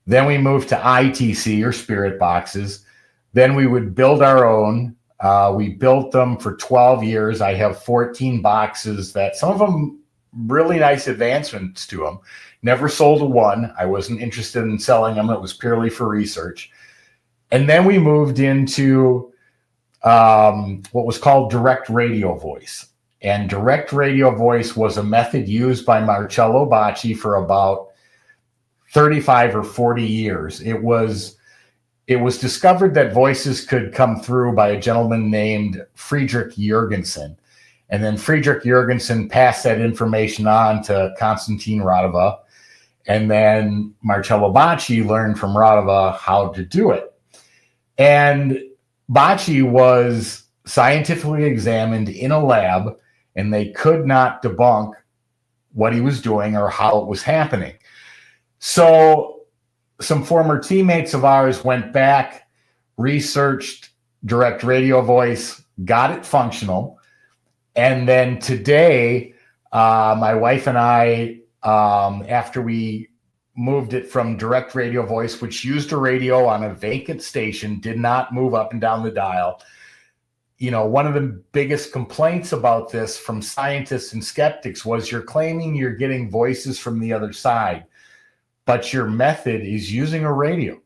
S3: Then we moved to ITC, or spirit boxes. Then we would build our own. We built them for 12 years. I have 14 boxes that some of them really nice advancements to them. Never sold a one. I wasn't interested in selling them. It was purely for research. And then we moved into what was called direct radio voice. And direct radio voice was a method used by Marcello Bocci for about 35 or 40 years. It was discovered that voices could come through by a gentleman named Friedrich Jurgensen. And then Friedrich Jurgensen passed that information on to Konstantin Radava. And then Marcello Bacci learned from Radava how to do it. And Bacci was scientifically examined in a lab, and they could not debunk what he was doing or how it was happening. So some former teammates of ours went back, researched direct radio voice, got it functional. And then today, my wife and I, after we moved it from direct radio voice, which used a radio on a vacant station, did not move up and down the dial. You know, one of the biggest complaints about this from scientists and skeptics was you're claiming you're getting voices from the other side, but your method is using a radio.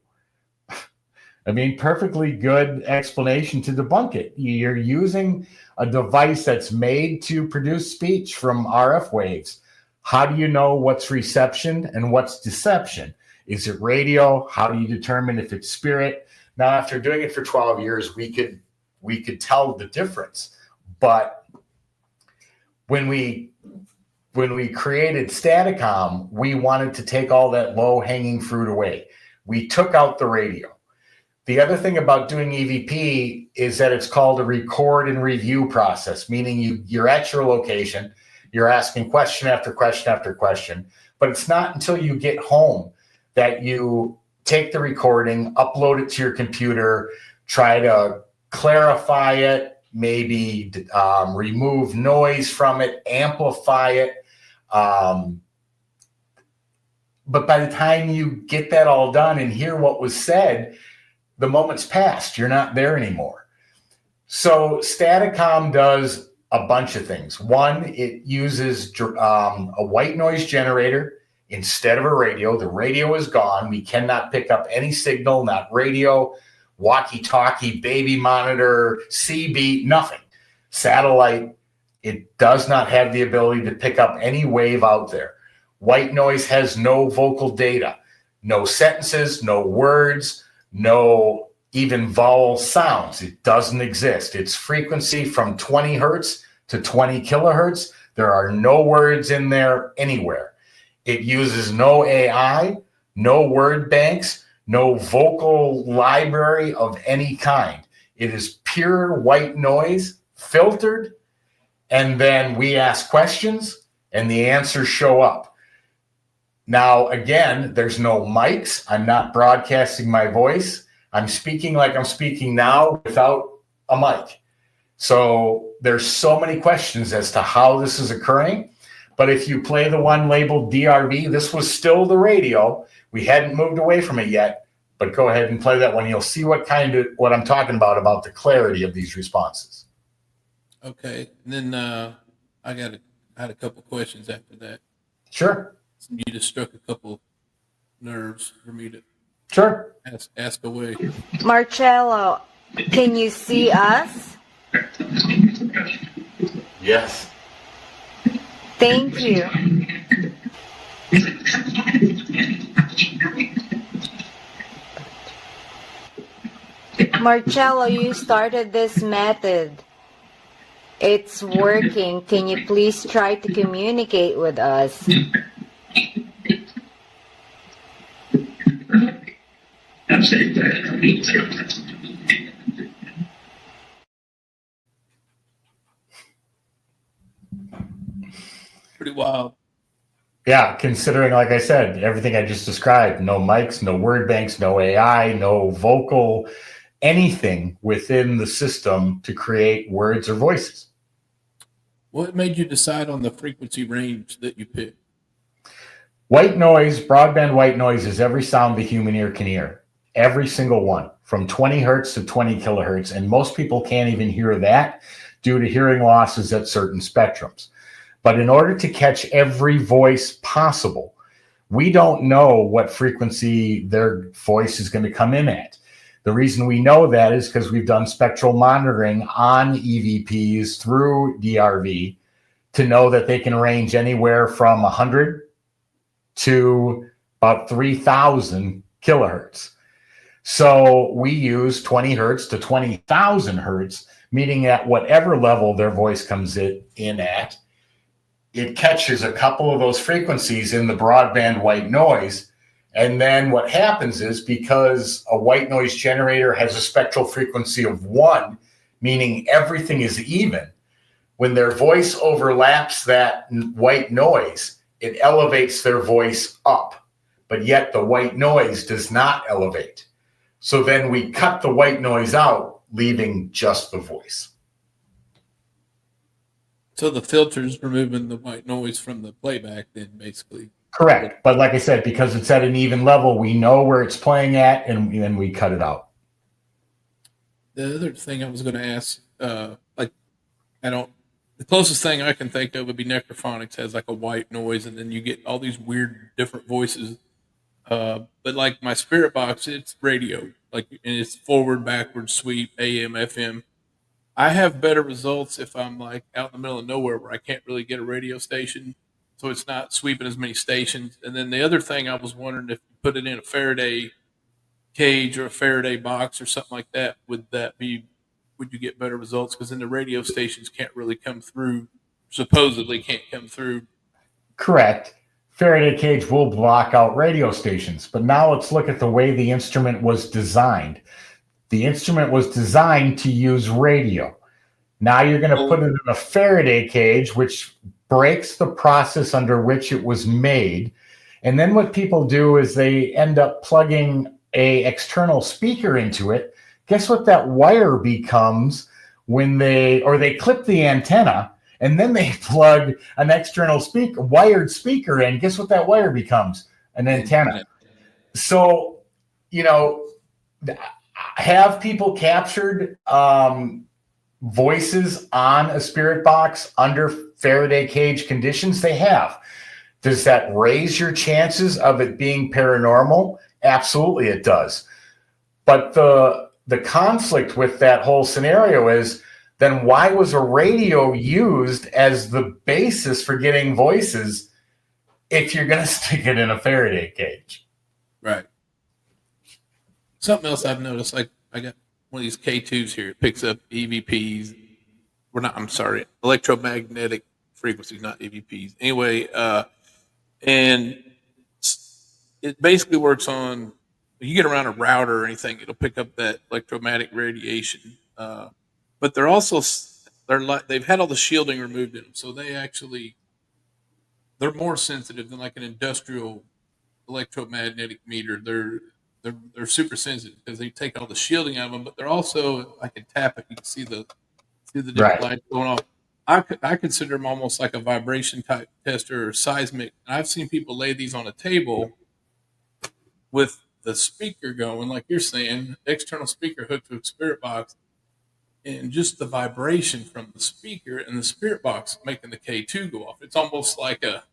S3: I mean, perfectly good explanation to debunk it. You're using a device that's made to produce speech from RF waves. How do you know what's reception and what's deception? Is it radio? How do you determine if it's spirit? Now, after doing it for 12 years, we could tell the difference. But when we created Staticom, we wanted to take all that low-hanging fruit away. We took out the radio. The other thing about doing EVP is that it's called a record and review process, meaning you're at your location, you're asking question after question after question, but it's not until you get home that you take the recording, upload it to your computer, try to clarify it, maybe remove noise from it, amplify it. But by the time you get that all done and hear what was said, the moment's passed. You're not there anymore. So Staticom does a bunch of things. One, it uses a white noise generator instead of a radio. The radio is gone. We cannot pick up any signal, not radio, walkie-talkie, baby monitor, C-beat, nothing. Satellite, it does not have the ability to pick up any wave out there. White noise has no vocal data, no sentences, no words, no even vowel sounds. It doesn't exist. It's frequency from 20 hertz to 20 kilohertz. There are no words in there anywhere. It uses no AI, no word banks, no vocal library of any kind. It is pure white noise, filtered, and then we ask questions and the answers show up. Now, again, there's no mics. I'm not broadcasting my voice. I'm speaking like I'm speaking now without a mic. So there's so many questions as to how this is occurring. But if you play the one labeled DRV, this was still the radio. We hadn't moved away from it yet, but go ahead and play that one. You'll see what I'm talking about the clarity of these responses.
S2: Okay. And then I had a couple questions after that.
S3: Sure.
S2: You just struck a couple nerves for me to ask away.
S12: Marcello, can you see us?
S3: Yes.
S12: Thank you. Marcello, you started this method. It's working. Can you please try to communicate with us?
S2: Pretty wild.
S3: Yeah, considering, like I said, everything I just described, no mics, no word banks, no AI, no vocal, anything within the system to create words or voices.
S2: What made you decide on the frequency range that you picked?
S3: White noise, broadband white noise is every sound the human ear can hear. Every single one, from 20 hertz to 20 kilohertz. And most people can't even hear that due to hearing losses at certain spectrums. But in order to catch every voice possible, we don't know what frequency their voice is going to come in at. The reason we know that is because we've done spectral monitoring on EVPs through DRV to know that they can range anywhere from 100 to about 3,000 kilohertz. So we use 20 hertz to 20,000 hertz meaning at whatever level their voice comes in at, it catches a couple of those frequencies in the broadband white noise. And then what happens is, because a white noise generator has a spectral frequency of 1, meaning everything is even, when their voice overlaps that white noise, it elevates their voice up, but yet the white noise does not elevate. So then we cut the white noise out, leaving just the voice.
S2: So the filter's removing the white noise from the playback, then basically.
S3: Correct. But like I said, because it's at an even level, we know where it's playing at, and then we cut it out.
S2: The other thing I was going to ask, like, the closest thing I can think of would be Necrophonics has like a white noise, and then you get all these weird different voices. But like my Spirit Box, it's radio, like, and it's forward, backward, sweep, AM, FM. I have better results if I'm like out in the middle of nowhere where I can't really get a radio station, so it's not sweeping as many stations. And then the other thing I was wondering, if you put it in a Faraday cage or a Faraday box or something like that, would you get better results? Because then the radio stations can't really come through, supposedly can't come through.
S3: Correct. Faraday cage will block out radio stations. But now let's look at the way the instrument was designed. The instrument was designed to use radio. Now you're going to put it in a Faraday cage, which breaks the process under which it was made. And then what people do is they end up plugging a external speaker into it. Guess what that wire becomes when they clip the antenna, and then they plug an external wired speaker in. Guess what that wire becomes? An antenna. So, have people captured voices on a Spirit Box under Faraday cage conditions? They have. Does that raise your chances of it being paranormal? Absolutely it does. But the conflict with that whole scenario is, then why was a radio used as the basis for getting voices if you're going to stick it in a Faraday cage?
S2: Right. Something else I've noticed, like I got one of these K2s here. It picks up EVPs. Electromagnetic frequencies, not EVPs. Anyway, and it basically works on, if you get around a router or anything, it'll pick up that electromagnetic radiation. But they've had all the shielding removed in them, so they're more sensitive than like an industrial electromagnetic meter. They're super sensitive because they take all the shielding out of them, but they're also, I can tap it, you can see the different lights going off. I consider them almost like a vibration type tester or seismic. And I've seen people lay these on a table with the speaker going, like you're saying, external speaker hooked to a Spirit Box, and just the vibration from the speaker and the Spirit Box making the K2 go off. It's almost like a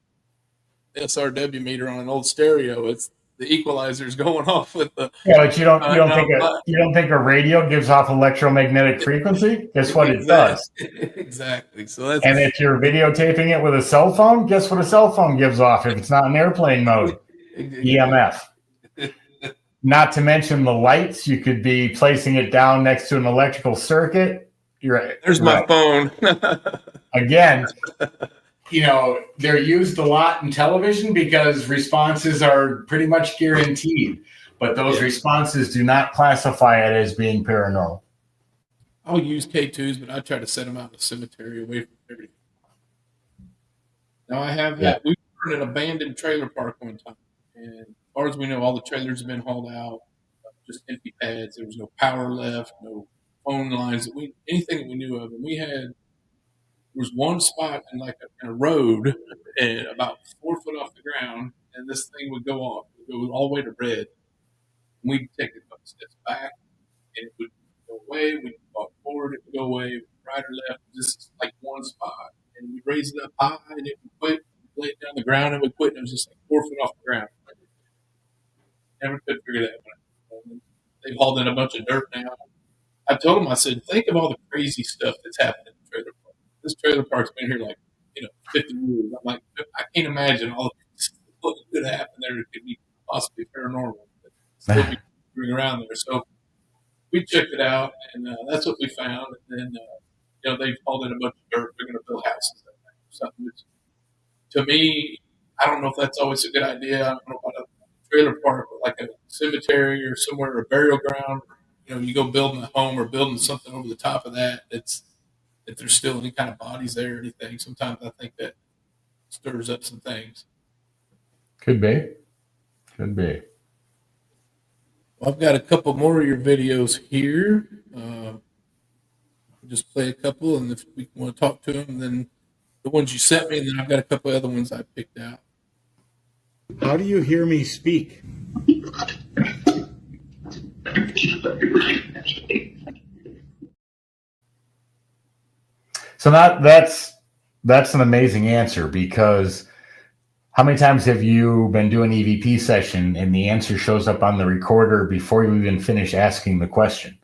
S2: SRW meter on an old stereo. It's the equalizer's going off with the.
S3: Yeah, but you don't think a radio gives off electromagnetic frequency? Guess what it does?
S2: Exactly.
S3: And if you're videotaping it with a cell phone, guess what a cell phone gives off if it's not in airplane mode? EMF. Not to mention the lights. You could be placing it down next to an electrical circuit.
S2: There's my phone.
S3: Again, they're used a lot in television because responses are pretty much guaranteed, but those responses do not classify it as being paranormal.
S2: I'll use K2s, but I try to set them out in the cemetery away from everything. Now I have that. We were in an abandoned trailer park one time, and as far as we know, all the trailers have been hauled out, just empty pads. There was no power left, no phone lines, anything that we knew of. And there was one spot in in a road, and about 4 foot off the ground, and this thing would go off. It would go all the way to red. And we'd take a couple steps back, and it would go away. We'd walk forward, it would go away, right or left, just like one spot. And we'd raise it up high, and it would quit. We'd lay it down the ground, and it would quit. And it was just like 4 foot off the ground. Never could figure that one out. They've hauled in a bunch of dirt now. I told them, I said, think of all the crazy stuff that's happened in the trailer park. This trailer park's been here 50 years. I'm like, I can't imagine all the what could happen there. It could be possibly paranormal, but still be moving around there. So we checked it out, and that's what we found. And then they've hauled in a bunch of dirt. They're going to build houses that way or something. Which, to me, I don't know if that's always a good idea. I don't know about a trailer park, but like a cemetery or somewhere, or a burial ground. You go building a home or building something over the top of that. If there's still any kind of bodies there or anything, sometimes I think that stirs up some things.
S3: Could be. Could be.
S2: Well, I've got a couple more of your videos here. Just play a couple, and if we want to talk to them, then the ones you sent me, and then I've got a couple other ones I picked out.
S8: How do you hear me speak?
S3: So that's an amazing answer, because how many times have you been doing an EVP session and the answer shows up on the recorder before you even finish asking the question?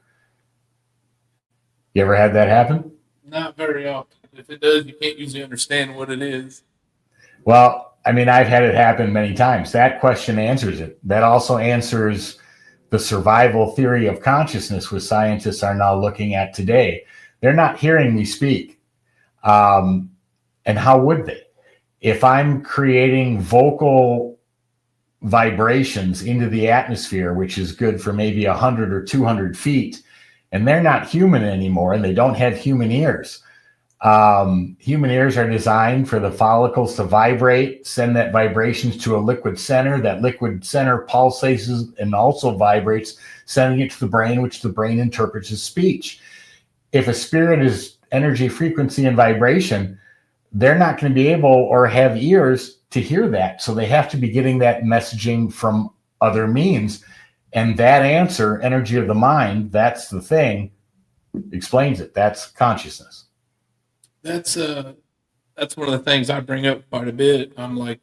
S3: You ever had that happen?
S2: Not very often. If it does, you can't usually understand what it is.
S3: Well, I mean, I've had it happen many times. That question answers it. That also answers the survival theory of consciousness, which scientists are now looking at today. They're not hearing me speak. And how would they? If I'm creating vocal vibrations into the atmosphere, which is good for maybe 100 or 200 feet, and they're not human anymore, and they don't have human ears. Human ears are designed for the follicles to vibrate, send that vibrations to a liquid center. That liquid center pulsates and also vibrates, sending it to the brain, which the brain interprets as speech. If a spirit is energy, frequency, and vibration, they're not going to be able or have ears to hear that. So they have to be getting that messaging from other means. And that answer, energy of the mind, that's the thing, explains it. That's consciousness.
S2: That's one of the things I bring up quite a bit. I'm like,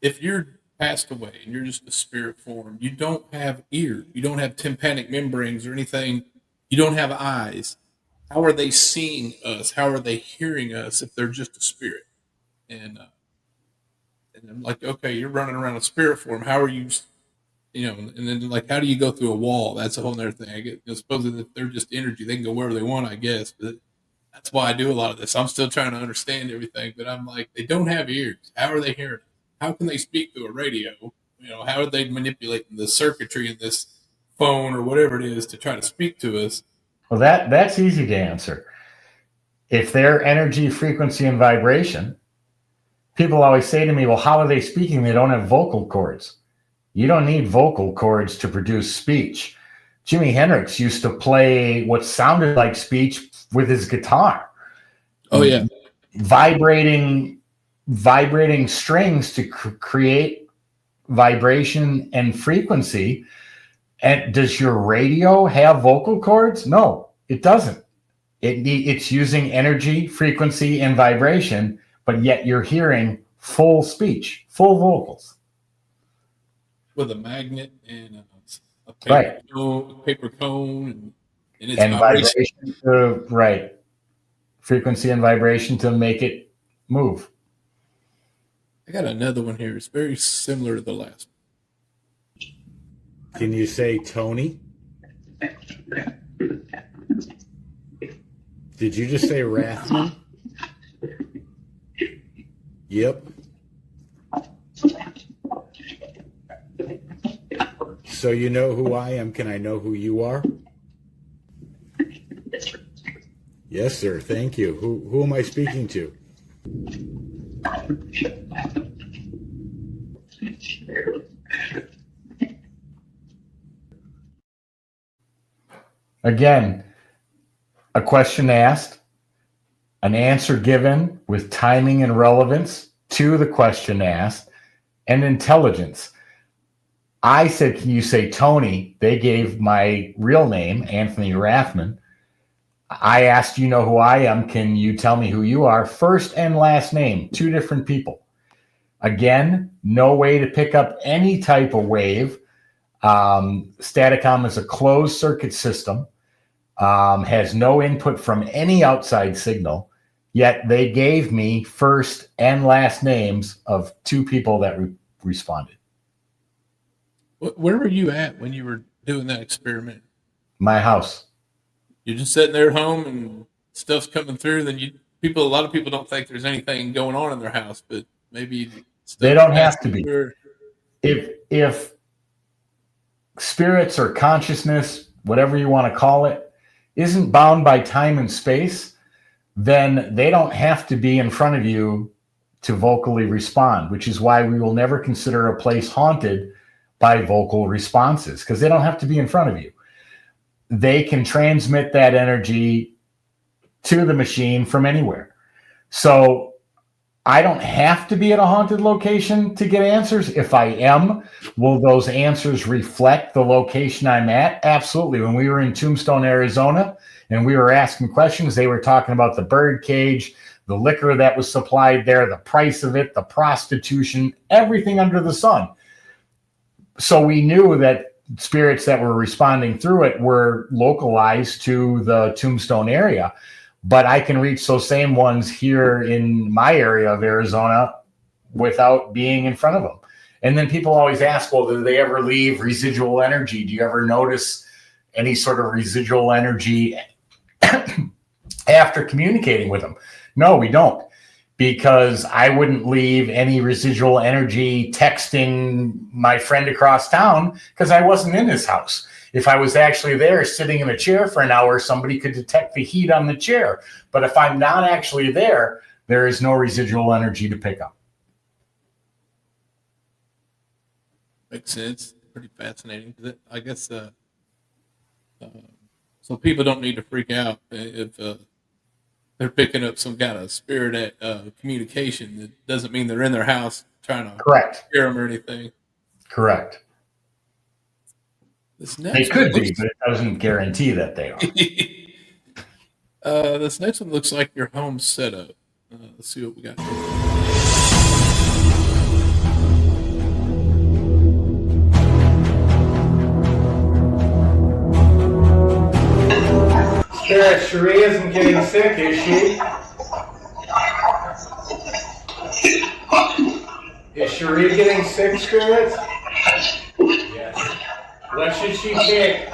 S2: if you're passed away and you're just a spirit form, you don't have ears, you don't have tympanic membranes or anything, you don't have eyes. How are they seeing us? How are they hearing us if they're just a spirit? And I'm like, okay, you're running around a spirit form. How are you? And then like, how do you go through a wall? That's a whole other thing. I get, supposing if they're just energy, they can go wherever they want, I guess. But that's why I do a lot of this. I'm still trying to understand everything, but I'm like, they don't have ears. How are they hearing? How can they speak through a radio? How are they manipulating the circuitry in this phone or whatever it is to try to speak to us?
S3: Well, that's easy to answer. If they're energy, frequency, and vibration, people always say to me, well, how are they speaking? They don't have vocal cords. You don't need vocal cords to produce speech. Jimi Hendrix used to play what sounded like speech with his guitar.
S2: Oh, yeah.
S3: Vibrating strings to create vibration and frequency. And does your radio have vocal cords? No, it doesn't. It's using energy, frequency, and vibration, but yet you're hearing full speech, full vocals.
S2: With a magnet and a paper cone, and it's
S3: vibration to, frequency and vibration to make it move.
S2: I got another one here. It's very similar to the last one.
S8: Can you say Tony? Did you just say Rathman? Yep. So you know who I am. Can I know who you are? Yes, sir. Thank you. Who am I speaking to?
S3: Again, a question asked, an answer given with timing and relevance to the question asked, and intelligence. I said, can you say Tony? They gave my real name, Anthony Rathman. I asked, you know who I am. Can you tell me who you are? First and last name, two different people. Again, no way to pick up any type of wave. Staticom is a closed circuit system, has no input from any outside signal, yet they gave me first and last names of two people that responded.
S2: Where were you at when you were doing that experiment?
S3: My house.
S2: You're just sitting there at home and stuff's coming through. Then a lot of people don't think there's anything going on in their house, but maybe
S3: They don't have to be.
S2: Through.
S3: If spirits or consciousness, whatever you want to call it, isn't bound by time and space, then they don't have to be in front of you to vocally respond, which is why we will never consider a place haunted by vocal responses, because they don't have to be in front of you. They can transmit that energy to the machine from anywhere. So I don't have to be at a haunted location to get answers. If I am, will those answers reflect the location I'm at? Absolutely. When we were in Tombstone, Arizona, and we were asking questions, they were talking about the bird cage, the liquor that was supplied there, the price of it, the prostitution, everything under the sun. So we knew that spirits that were responding through it were localized to the Tombstone area. But I can reach those same ones here in my area of Arizona without being in front of them. And then people always ask, well, do they ever leave residual energy? Do you ever notice any sort of residual energy after communicating with them? No, we don't, because I wouldn't leave any residual energy texting my friend across town because I wasn't in his house. If I was actually there sitting in a chair for an hour, somebody could detect the heat on the chair. But if I'm not actually there, there is no residual energy to pick up.
S2: Makes sense. Pretty fascinating. I guess so people don't need to freak out if they're picking up some kind of spirit communication. It doesn't mean they're in their house trying to scare them or anything.
S3: Correct. They could be, but it doesn't guarantee that they
S2: are. This next one looks like your home setup. Let's see what we got here.
S10: Spirit, Cherie isn't getting sick, is she? Is Cherie getting sick, Spirits? Yes. What should she take?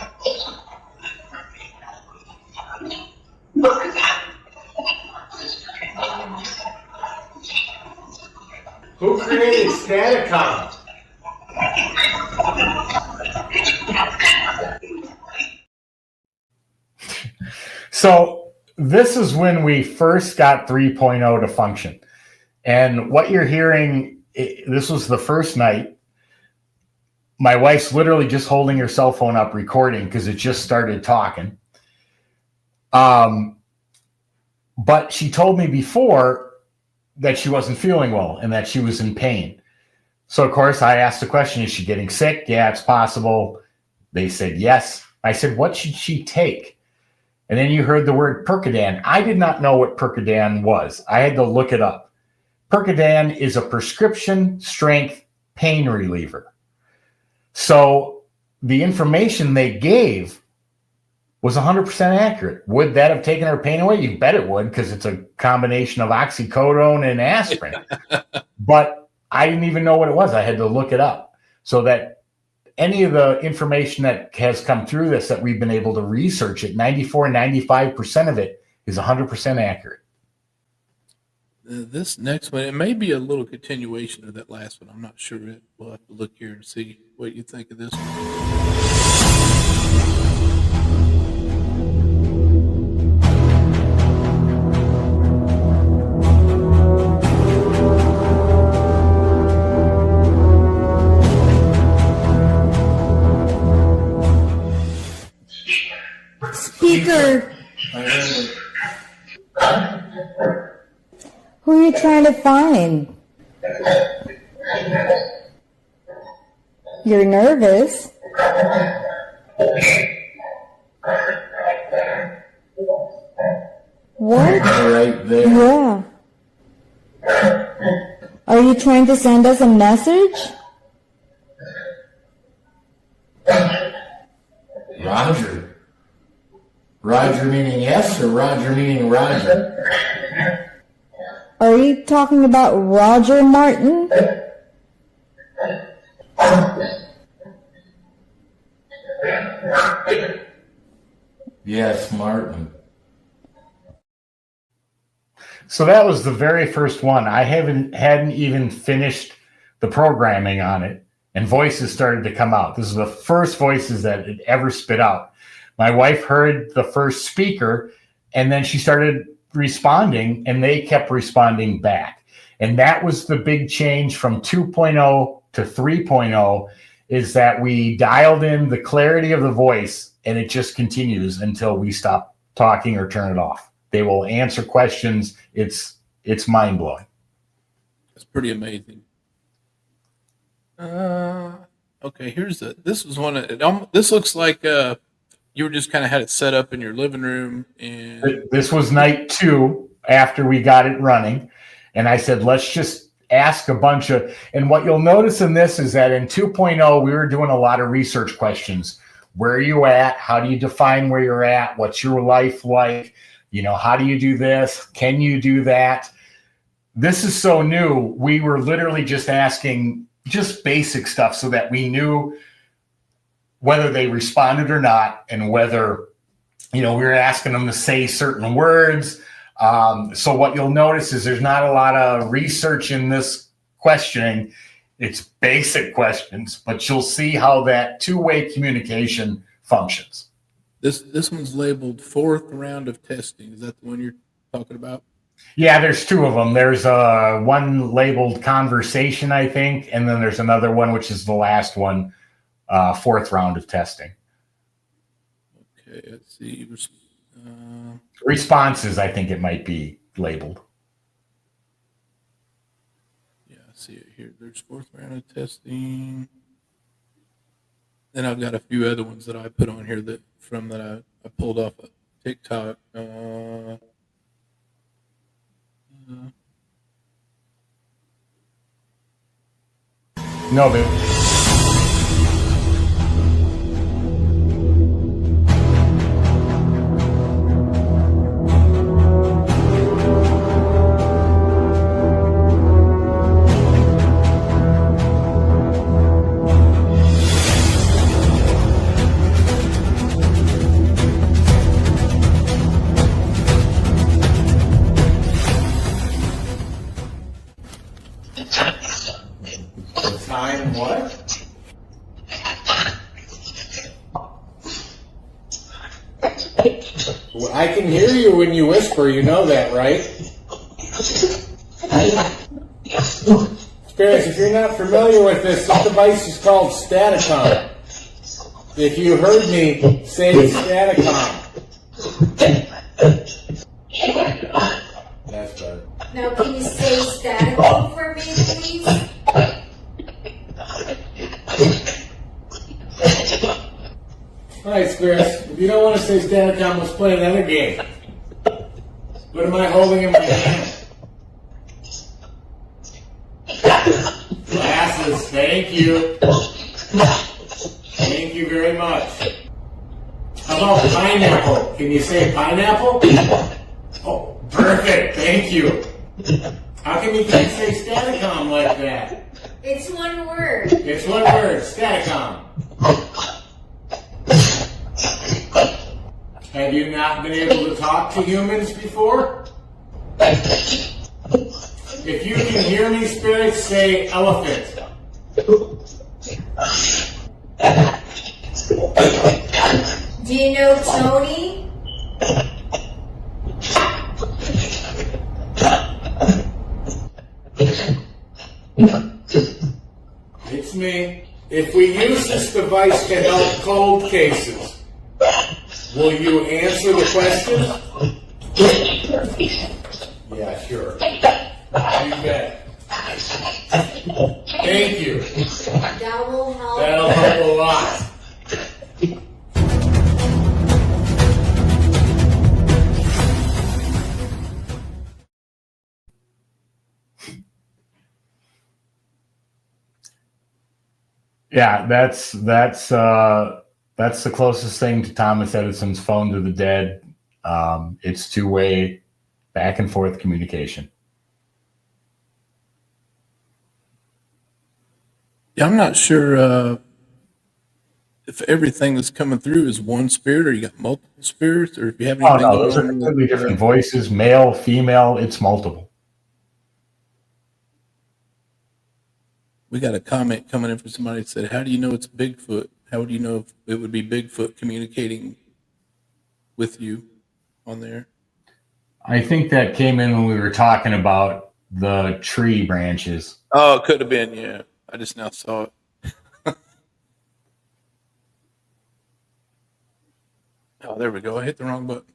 S10: Who created Staticon?
S3: So this is when we first got 3.0 to function. And what you're hearing, this was the first night. My wife's literally just holding her cell phone up recording because it just started talking. But she told me before that she wasn't feeling well and that she was in pain. So, of course, I asked the question, is she getting sick? Yeah, it's possible. They said yes. I said, what should she take? And then you heard the word Percodan. I did not know what Percodan was. I had to look it up. Percodan is a prescription strength pain reliever. So the information they gave was 100% accurate. Would that have taken her pain away? You bet it would, because it's a combination of oxycodone and aspirin. But I didn't even know what it was. I had to look it up. So that any of the information that has come through this that we've been able to research it, 95% of it is 100% accurate.
S2: This next one, it may be a little continuation of that last one. I'm not sure. We'll have to look here and see what you think of this one.
S12: Speaker. Who are you trying to find? You're nervous. What?
S3: Right there.
S12: Yeah. Are you trying to send us a message?
S3: Roger. Roger meaning yes or Roger meaning Roger?
S12: Are you talking about Roger Martin?
S3: Yes, Martin. So that was the very first one. I hadn't even finished the programming on it, and voices started to come out. This is the first voices that it ever spit out. My wife heard the first speaker, and then she started responding, and they kept responding back. And that was the big change from 2.0 to 3.0, is that we dialed in the clarity of the voice, and it just continues until we stop talking or turn it off. They will answer questions. It's mind blowing.
S2: That's pretty amazing. Okay, this was one. This looks like you were just kind of had it set up in your living room, and
S3: This was night 2 after we got it running, and I said, let's just ask a bunch of. And what you'll notice in this is that in 2.0, we were doing a lot of research questions. Where are you at? How do you define where you're at? What's your life like? How do you do this? Can you do that? This is so new. We were literally just asking just basic stuff so that we knew whether they responded or not, and whether, we were asking them to say certain words. So what you'll notice is there's not a lot of research in this questioning. It's basic questions, but you'll see how that two-way communication functions.
S2: this one's labeled 4th round of testing. Is that the one you're talking about?
S3: Yeah, there's 2 of them. There's one labeled conversation, I think, and then there's another one, which is the last one, 4th round of testing.
S2: Okay, let's see.
S3: Responses, I think it might be labeled.
S2: Yeah, I see it here. There's 4th round of testing. Then I've got a few other ones that I put on here that I pulled off of TikTok.
S3: No, babe. Time what? I can hear you when you whisper, you know that, right? Spirits, if you're not familiar with this device is called Staticom. If you heard me say Staticom. That's better.
S12: Now, can you say statical for me, please?
S3: All right, Spirits, if you don't want to say Staticom, let's play another game. What am I holding in my hand? Glasses, thank you. Thank you very much. How about pineapple? Can you say pineapple? Oh, perfect, thank you. How come you can't say Staticom like that?
S12: It's one word.
S3: It's one word, Staticom. Have you not been able to talk to humans before? If you can hear me, Spirits, say elephant.
S12: Do you know Tony?
S3: It's me. If we use this device to help cold cases, will you answer the question? Yeah, sure. You bet. Thank you.
S12: That will help.
S3: That'll help a lot. Yeah, that's the closest thing to Thomas Edison's phone to the dead. It's two-way, back and forth communication.
S2: Yeah, I'm not sure if everything that's coming through is one spirit, or you got multiple spirits, or if you have
S3: Oh
S2: anything
S3: no, those
S2: going
S3: are
S2: on with
S3: completely different voices, male, female. It's multiple.
S2: we got a comment coming in from somebody that said, "How do you know it's Bigfoot? How would you know if it would be Bigfoot communicating with you on there?"
S3: I think that came in when we were talking about the tree branches.
S2: Oh, it could have been. Yeah, I just now saw it. Oh, there we go. I hit the wrong button.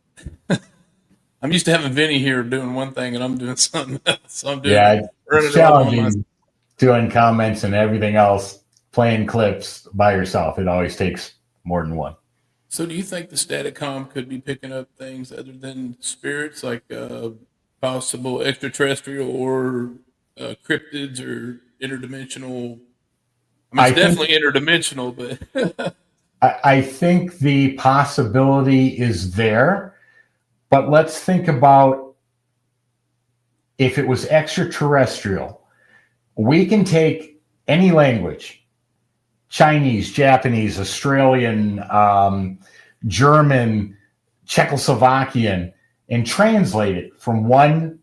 S2: I'm used to having Vinny here doing one thing, and I'm doing something else. So I'm doing
S3: Yeah, it's
S2: running it all on myself.
S3: challenging doing comments and everything else, playing clips by yourself. It always takes more than one.
S2: So, do you think the Staticom could be picking up things other than spirits, like possible extraterrestrial or cryptids or interdimensional? I mean,
S3: I
S2: it's
S3: think
S2: definitely interdimensional, but
S3: I think the possibility is there, but let's think about if it was extraterrestrial. We can take any language, Chinese, Japanese, Australian, German, Czechoslovakian, and translate it from one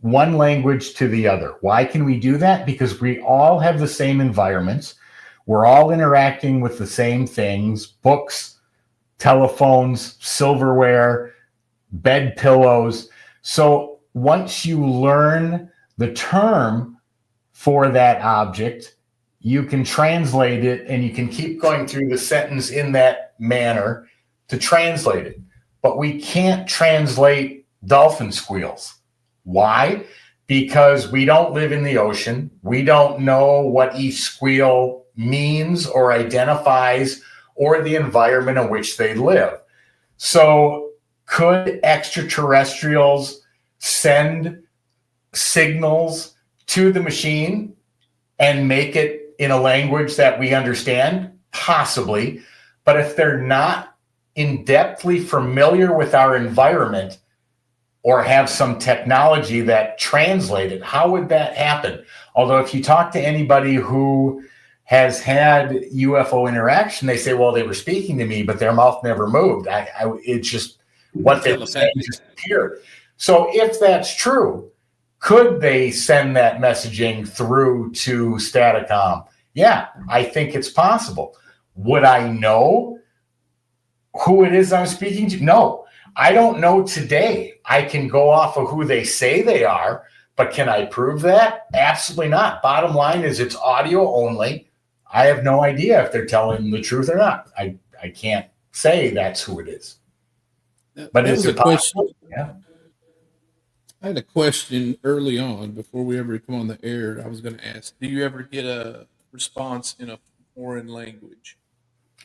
S3: language to the other. Why can we do that? Because we all have the same environments. We're all interacting with the same things: books, telephones, silverware, bed pillows. So once you learn the term for that object, you can translate it and you can keep going through the sentence in that manner to translate it. But we can't translate dolphin squeals. Why? Because we don't live in the ocean. We don't know what each squeal means or identifies, or the environment in which they live. So could extraterrestrials send signals to the machine and make it in a language that we understand? Possibly. But if they're not in-depthly familiar with our environment or have some technology that translate it, how would that happen? Although if you talk to anybody who has had UFO interaction, they say, well, they were speaking to me, but their mouth never moved. It's just what they were saying just appeared. So if that's true, could they send that messaging through to Staticom? Yeah, I think it's possible. Would I know who it is I'm speaking to? No, I don't know today. I can go off of who they say they are, but can I prove that? Absolutely not. Bottom line is it's audio only. I have no idea if they're telling the truth or not. I can't say that's who it is. But
S2: that
S3: is
S2: was
S3: it
S2: a question.
S3: possible? Yeah.
S2: I had a question early on before we ever come on the air. I was going to ask, do you ever get a response in a foreign language?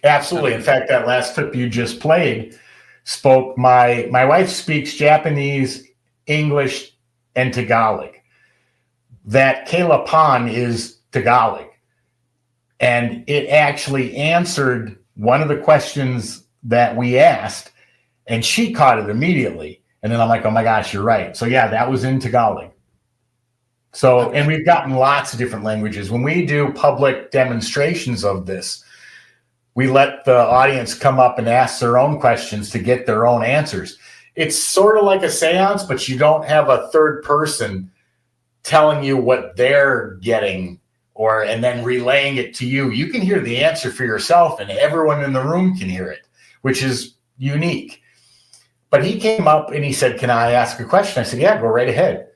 S3: Absolutely. In fact, that last clip you just played spoke. My wife speaks Japanese, English, and Tagalog. That Kayla Pan is Tagalog. And it actually answered one of the questions that we asked, and she caught it immediately. And then I'm like, oh my gosh, you're right. So yeah, that was in Tagalog. So, and we've gotten lots of different languages. When we do public demonstrations of this, we let the audience come up and ask their own questions to get their own answers. It's sort of like a seance, but you don't have a third person telling you what they're getting and then relaying it to you. You can hear the answer for yourself, and everyone in the room can hear it, which is unique. But he came up and he said, can I ask a question? I said, yeah, go right ahead.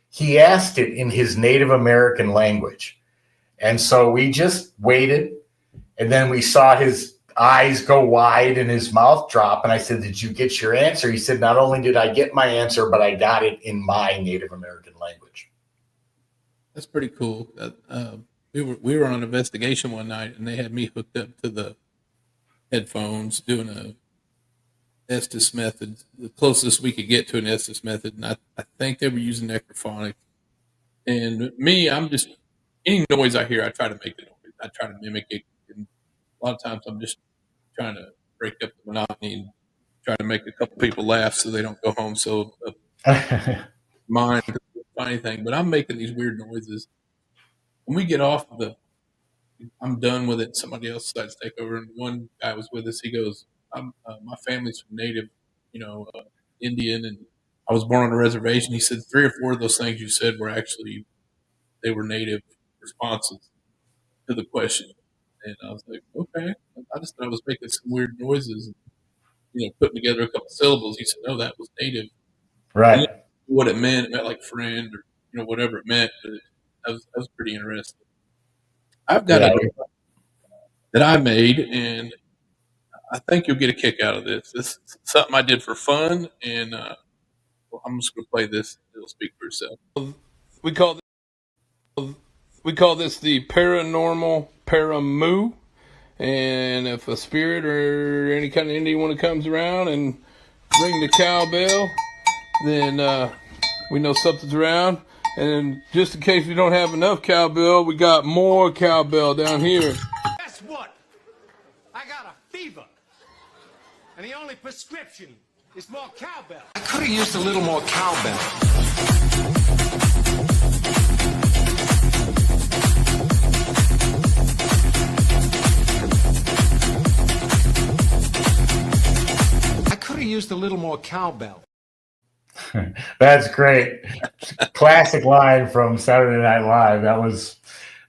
S3: He asked it in his Native American language. And so we just waited, and then we saw his eyes go wide and his mouth drop. And I said, did you get your answer? He said, not only did I get my answer, but I got it in my Native American language.
S2: That's pretty cool. We were on an investigation one night, and they had me hooked up to the headphones doing a Estes method, the closest we could get to an Estes method, and I think they were using necrophonic. And me, I'm just any noise I hear, I try to make the noise. I try to mimic it. And a lot of times, I'm just trying to break up the monotony and try to make a couple people laugh so they don't go home so mind anything. But I'm making these weird noises. When we get off I'm done with it. Somebody else decides to take over. And one guy was with us. He goes, my family's from native, Indian, and I was born on a reservation. He said 3 or 4 of those things you said were actually they were native responses to the question. And I was like, okay. I just thought I was making some weird noises, putting together a couple syllables. He said, no, that was native. And
S3: Right.
S2: what it meant like friend or whatever it meant. But that was pretty interesting. I've got
S3: Yeah.
S2: a that I made, and I think you'll get a kick out of this. This is something I did for fun, and well, I'm just going to play this. It'll speak for itself. We call this the paranormal paramoo. And if a spirit or any kind of Indian comes around and ring the cowbell, then we know something's around. And just in case we don't have enough cowbell, we got more cowbell down here.
S13: Guess what? I got a fever. And the only prescription is more cowbell. I could have used a little more cowbell. I could have used a little more cowbell.
S3: That's great. Classic line from Saturday Night Live.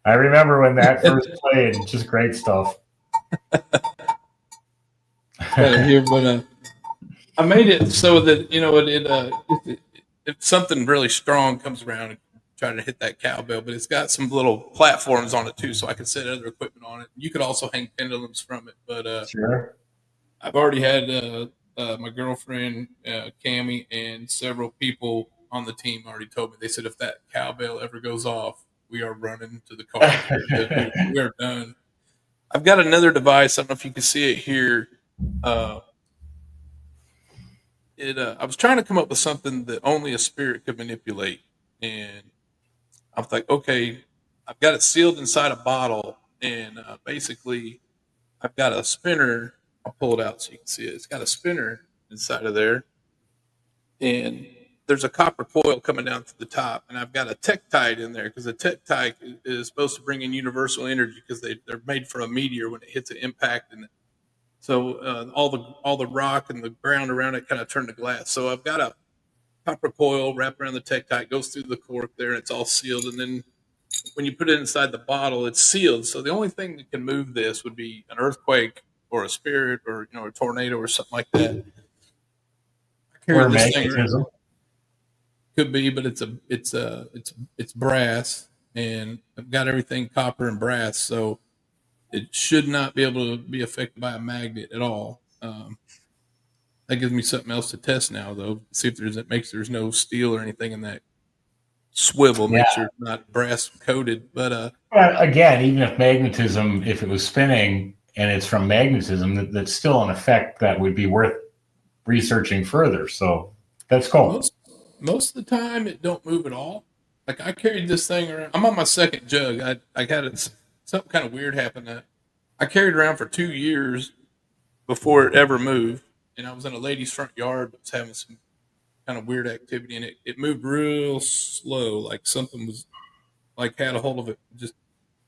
S3: I remember when that first played. Just great stuff.
S2: Here, but I made it so that if something really strong comes around and try to hit that cowbell, but it's got some little platforms on it too, so I can set other equipment on it. You could also hang pendulums from it, but
S3: Sure.
S2: I've already had my girlfriend Cammie and several people on the team already told me. They said if that cowbell ever goes off, we are running to the car. we are done. I've got another device. I don't know if you can see it here. I was trying to come up with something that only a spirit could manipulate, and I'm like, okay, I've got it sealed inside a bottle, and basically, I've got a spinner. I'll pull it out so you can see it. It's got a spinner inside of there, and there's a copper coil coming down to the top, and I've got a Tektite in there because the Tektite is supposed to bring in universal energy because they're made for a meteor when it hits an impact, and so all the rock and the ground around it kind of turn to glass. So I've got a copper coil wrapped around the Tektite, goes through the cork there, and it's all sealed. And then when you put it inside the bottle, it's sealed. So the only thing that can move this would be an earthquake or a spirit or a tornado or something like that. I
S3: Or
S2: carried this thing around.
S3: magnetism.
S2: Could be, but it's brass, and I've got everything copper and brass, so it should not be able to be affected by a magnet at all. That gives me something else to test now, though. See if there's no steel or anything in that swivel.
S3: Yeah.
S2: Make sure it's not brass coated. But
S3: again, even if magnetism, if it was spinning and it's from magnetism, that's still an effect that would be worth researching further. So that's cool.
S2: Most of the time, it don't move at all. Like I carried this thing around. I'm on my second jug. I had something kind of weird happen. I carried it around for 2 years before it ever moved. And I was in a lady's front yard that was having some kind of weird activity, and it moved real slow, like something was like had a hold of it, just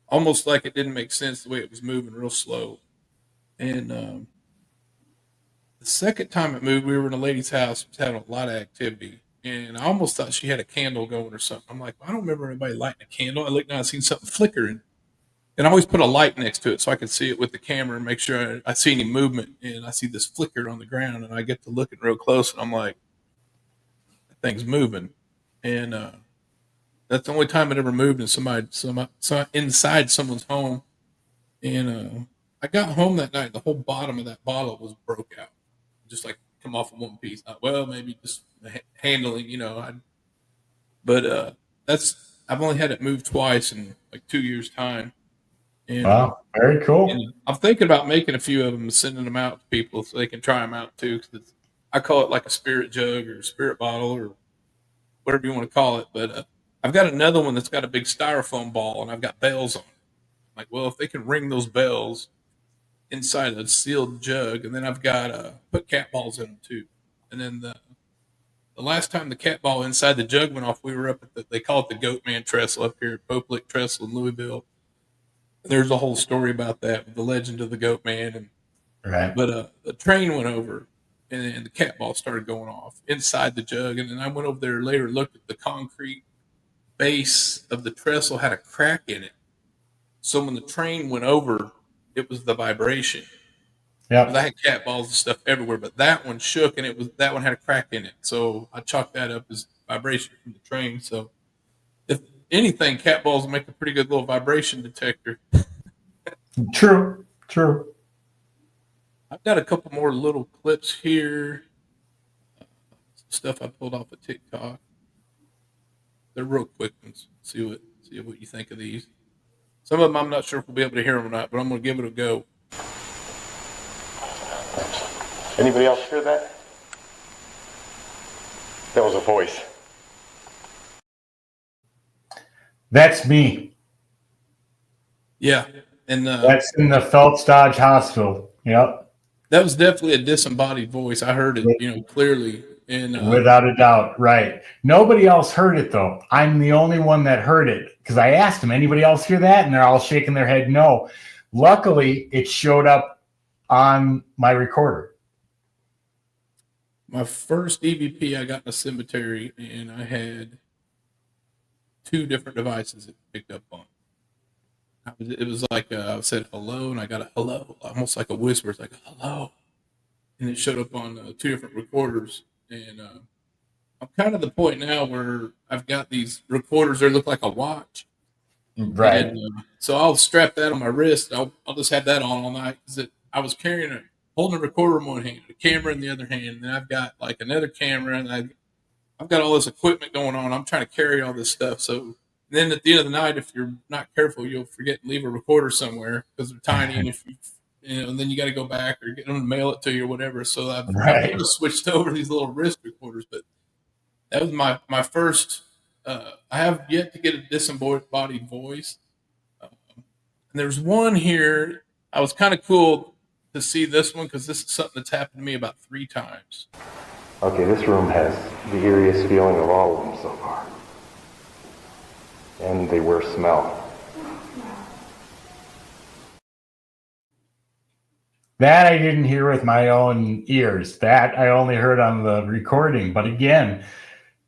S2: almost like it didn't make sense the way it was moving real slow. And the second time it moved, we were in a lady's house, it was having a lot of activity, and I almost thought she had a candle going or something. I'm like, I don't remember anybody lighting a candle. I looked down, I seen something flickering. And I always put a light next to it so I could see it with the camera and make sure I see any movement. And I see this flicker on the ground, and I get to looking real close, and I'm like, that thing's moving. And that's the only time it ever moved in inside someone's home. And I got home that night, the whole bottom of that bottle was broke out, just like come off of one piece. Well, maybe just handling, but I've only had it move twice in like 2 years' time. And,
S3: wow, very cool.
S2: And I'm thinking about making a few of them and sending them out to people so they can try them out too. Cause I call it like a spirit jug or a spirit bottle or whatever you want to call it. But I've got another one that's got a big styrofoam ball and I've got bells on it. I'm like, well, if they can ring those bells inside a sealed jug, and then I've got put cat balls in them too. And then the last time the cat ball inside the jug went off, we were up at they call it the Goat Man Trestle up here at Pope Lick Trestle in Louisville. There's a whole story about that, the legend of the Goat Man. And
S3: Right.
S2: but the train went over, and the cat ball started going off inside the jug. And then I went over there later and looked at the concrete base of the trestle had a crack in it. So when the train went over, it was the vibration. Because I
S3: Yep.
S2: had cat balls and stuff everywhere, but that one shook, and that one had a crack in it. So I chalked that up as vibration from the train. So if anything, cat balls make a pretty good little vibration detector.
S3: True. True.
S2: I've got a couple more little clips here, stuff I pulled off of TikTok. They're real quick ones. See what you think of these. Some of them I'm not sure if we'll be able to hear them or not, but I'm going to give it a go.
S14: Anybody else hear that? That was a voice.
S3: That's me.
S2: Yeah, and
S3: That's in the Phelps Dodge Hospital. Yep.
S2: that was definitely a disembodied voice. I heard it, clearly. And
S3: Without a doubt, right. Nobody else heard it though. I'm the only one that heard it because I asked them, anybody else hear that? And they're all shaking their head no. Luckily, it showed up on my recorder.
S2: my first EVP I got in a cemetery, and I had 2 different devices it picked up on. It was like I said hello, and I got a hello, almost like a whisper. It's like hello, and it showed up on 2 different recorders. And I'm kind of the point now where I've got these recorders that look like a watch,
S3: Right.
S2: and so I'll strap that on my wrist. I'll just have that on all night because I was holding a recorder in one hand, a camera in the other hand, and then I've got like another camera, and I've got all this equipment going on. I'm trying to carry all this stuff. So then at the end of the night, if you're not careful, you'll forget to leave a recorder somewhere because they're tiny. And and then you got to go back or get them to mail it to you or whatever. So I've kind of switched over to these little wrist recorders. But that was my first. I have yet to get a disembodied voice. And there's one here. I was kind of cool to see this one because this is something that's happened to me about 3 times.
S14: Okay, this room has the eeriest feeling of all of them so far. And they were smell.
S3: That I didn't hear with my own ears. That I only heard on the recording. But again,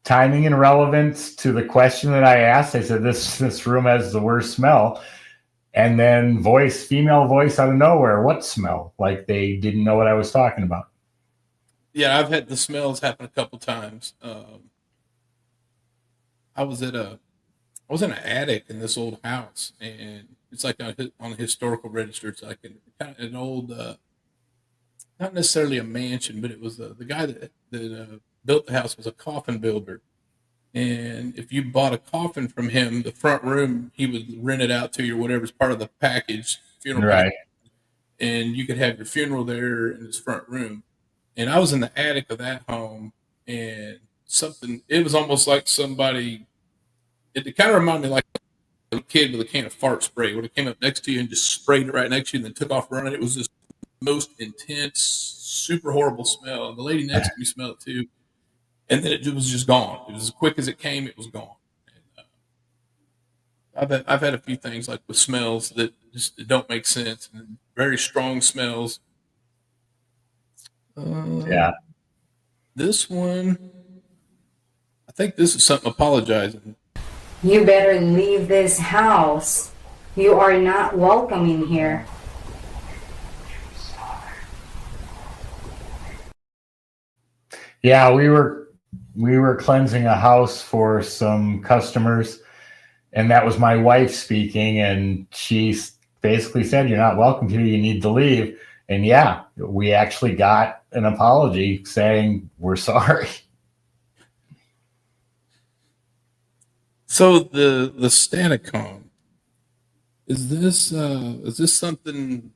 S3: timing and relevance to the question that I asked, I said, this room has the worst smell. And then female voice out of nowhere. What smell? Like they didn't know what I was talking about.
S2: Yeah, I've had the smells happen a couple times. I was in an attic in this old house, and it's like on a historical register. It's like kind of an old, not necessarily a mansion, but it was the guy that built the house was a coffin builder. And if you bought a coffin from him, the front room he would rent it out to you or whatever is part of the package, funeral
S3: Right.
S2: package, and you could have your funeral there in his front room. And I was in the attic of that home, and it was almost like somebody, it kind of reminded me like a kid with a can of fart spray would have came up next to you and just sprayed it right next to you and then took off running. It was just the most intense, super horrible smell. And the lady next to me smelled it too. And then it was just gone. It was as quick as it came, it was gone. And, I've had a few things like with smells that just don't make sense, and very strong smells.
S3: Yeah.
S2: This one, I think this is something apologizing.
S12: You better leave this house. You are not welcome in here.
S3: Yeah, we were cleansing a house for some customers, and that was my wife speaking, and she basically said, "You're not welcome here. You need to leave." And yeah, we actually got an apology saying we're sorry.
S2: So the Staticom, is this something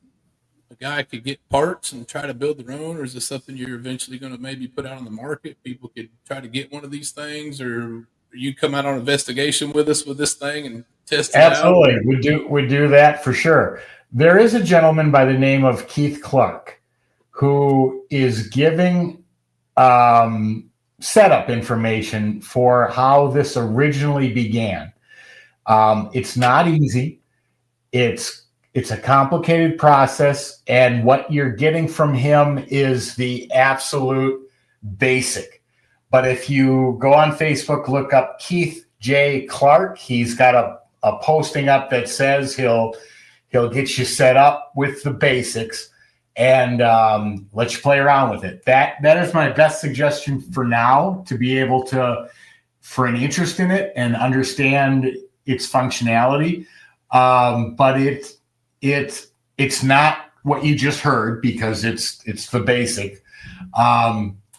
S2: a guy could get parts and try to build their own, or is this something you're eventually going to maybe put out on the market? People could try to get one of these things, or you come out on investigation with us with this thing and test it
S3: Absolutely,
S2: out?
S3: we do that for sure. There is a gentleman by the name of Keith Clark who is giving setup information for how this originally began. It's not easy. It's It's a complicated process, and what you're getting from him is the absolute basic. But if you go on Facebook, look up Keith J. Clark, he's got a posting up that says he'll get you set up with the basics and let you play around with it. That is my best suggestion for now, to be able to, for an interest in it and understand its functionality. But it's not what you just heard, because it's the basic.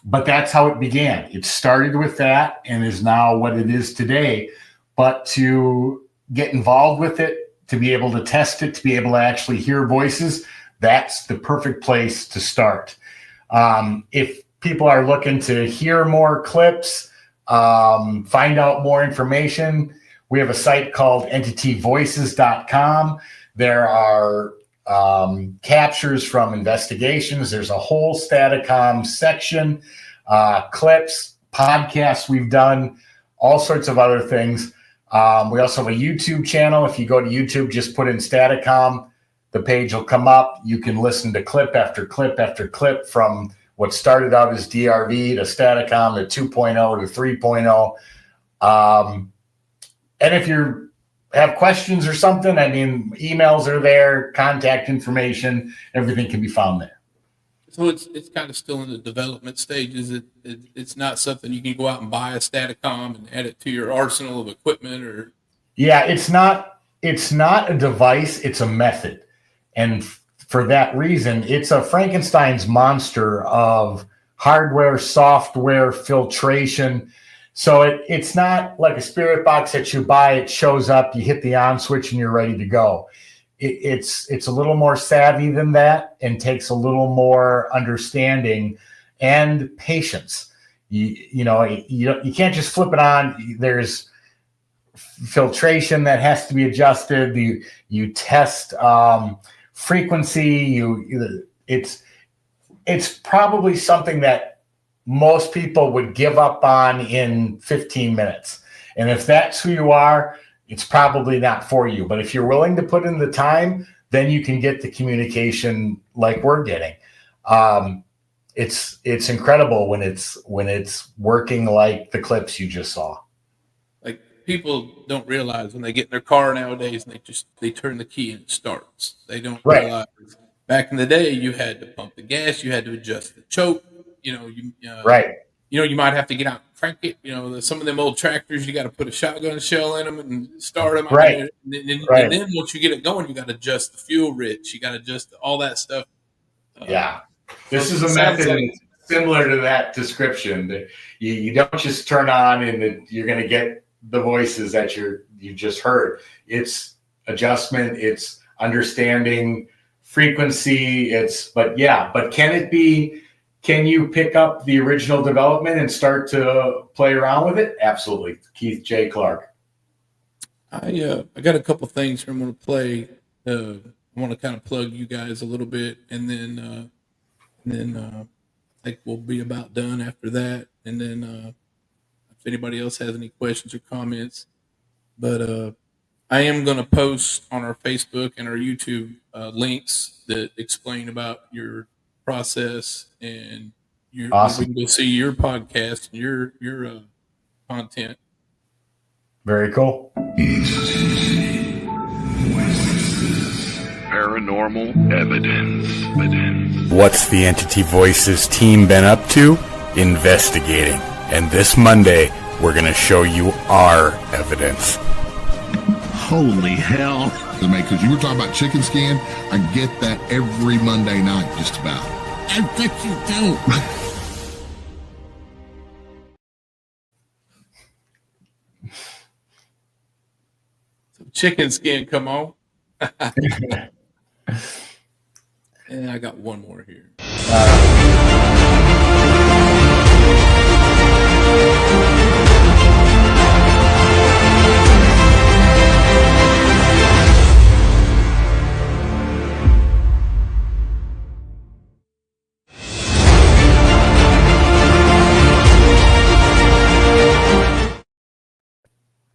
S3: But that's how it began. It started with that and is now what it is today. But to get involved with it, to be able to test it, to be able to actually hear voices, that's the perfect place to start. If people are looking to hear more clips, find out more information, we have a site called entityvoices.com. There are captures from investigations. There's a whole Staticom section, clips, podcasts we've done, all sorts of other things. We also have a YouTube channel. If you go to YouTube, just put in Staticom, the page will come up. You can listen to clip after clip after clip from what started out as DRV to Staticom to 2.0 to 3.0. And if you have questions or something, I mean, emails are there, contact information, everything can be found there.
S2: So it's kind of still in the development stage. It's not something you can go out and buy a Staticom and add it to your arsenal of equipment, or?
S3: Yeah, it's not a device, it's a method. And for that reason, it's a Frankenstein's monster of hardware, software, filtration. So it's not like a spirit box that you buy, it shows up, you hit the on switch and you're ready to go. It's a little more savvy than that, and takes a little more understanding and patience. You can't just flip it on. There's filtration that has to be adjusted. You test frequency. It's probably something that most people would give up on in 15 minutes. And if that's who you are, it's probably not for you. But if you're willing to put in the time, then you can get the communication like we're getting. It's incredible when it's working like the clips you just saw.
S2: Like, people don't realize when they get in their car nowadays and they turn the key and it starts. They don't realize back in the day you had to pump the gas, you had to adjust the choke. You might have to get out and crank it. Some of them old tractors, you got to put a shotgun shell in them and start them. And then once you get it going, you got to adjust the fuel rich. You got to adjust all that stuff.
S3: This is a method similar to that description. You don't just turn on and you're going to get the voices that you just heard. It's adjustment. It's understanding frequency. But can you pick up the original development and start to play around with it? Absolutely. Keith J. Clark.
S2: I got a couple things here I'm going to play. I want to kind of plug you guys a little bit, and then I think we'll be about done after that. And then if anybody else has any questions or comments, but I am going to post on our Facebook and our YouTube links that explain about your process, and
S3: awesome.
S2: We can go see your podcast and your content.
S3: Very cool.
S15: Paranormal evidence.
S16: What's the Entity Voices team been up to? Investigating. And this Monday, we're going to show you our evidence.
S17: Holy hell. Because you were talking about chicken skin, I get that every Monday night, just about. I bet you do.
S2: So chicken skin, come on. And I got one more here.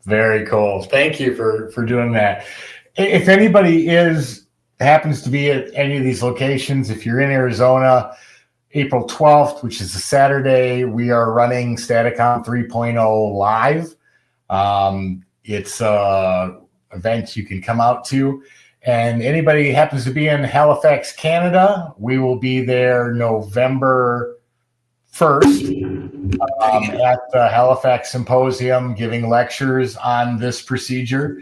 S3: Very cool. Thank you for doing that. If anybody is happens to be at any of these locations, if you're in Arizona, April 12th, which is a Saturday, we are running Staticom 3.0 live. It's a event you can come out to. And anybody happens to be in Halifax, Canada, we will be there November 1st at the Halifax Symposium giving lectures on this procedure.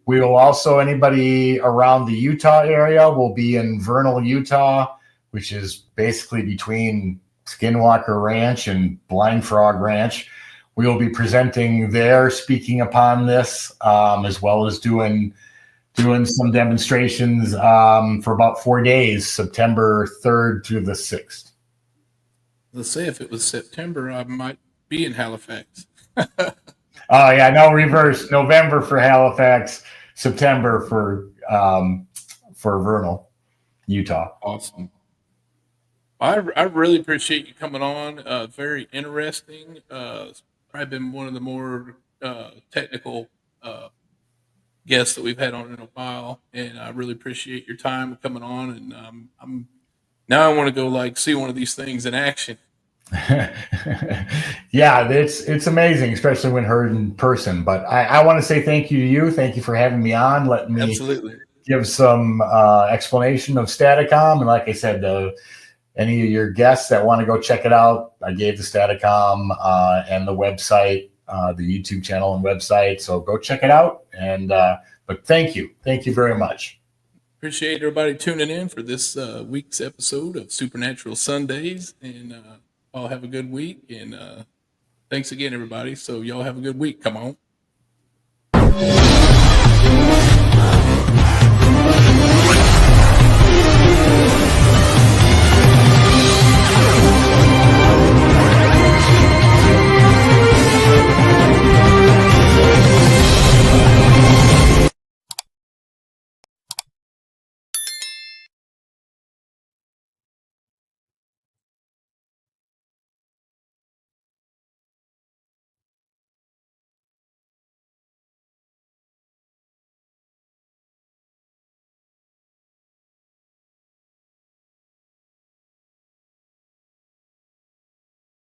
S3: We will also, anybody around the Utah area will be in Vernal, Utah, which is basically between Skinwalker Ranch and Blind Frog Ranch. We will be presenting there, speaking upon this, as well as doing some demonstrations for about 4 days, September 3rd through the 6th.
S2: Let's say if it was September, I might be in Halifax.
S3: Oh yeah, no, reverse. November for Halifax, September for Vernal, Utah.
S2: Awesome. I really appreciate you coming on. Very interesting. It's probably been one of the more technical guests that we've had on in a while, and I really appreciate your time coming on. And now I want to go see one of these things in action.
S3: Yeah, it's amazing, especially when heard in person. But I want to say thank you to you. Thank you for having me on. Let me give some explanation of Staticom. And like I said, any of your guests that want to go check it out, I gave the Staticom and the website, the YouTube channel and website. So go check it out. And but thank you very much.
S2: Appreciate everybody tuning in for this week's episode of Supernatural Sundays, and all have a good week. And thanks again, everybody. So y'all have a good week. Come on.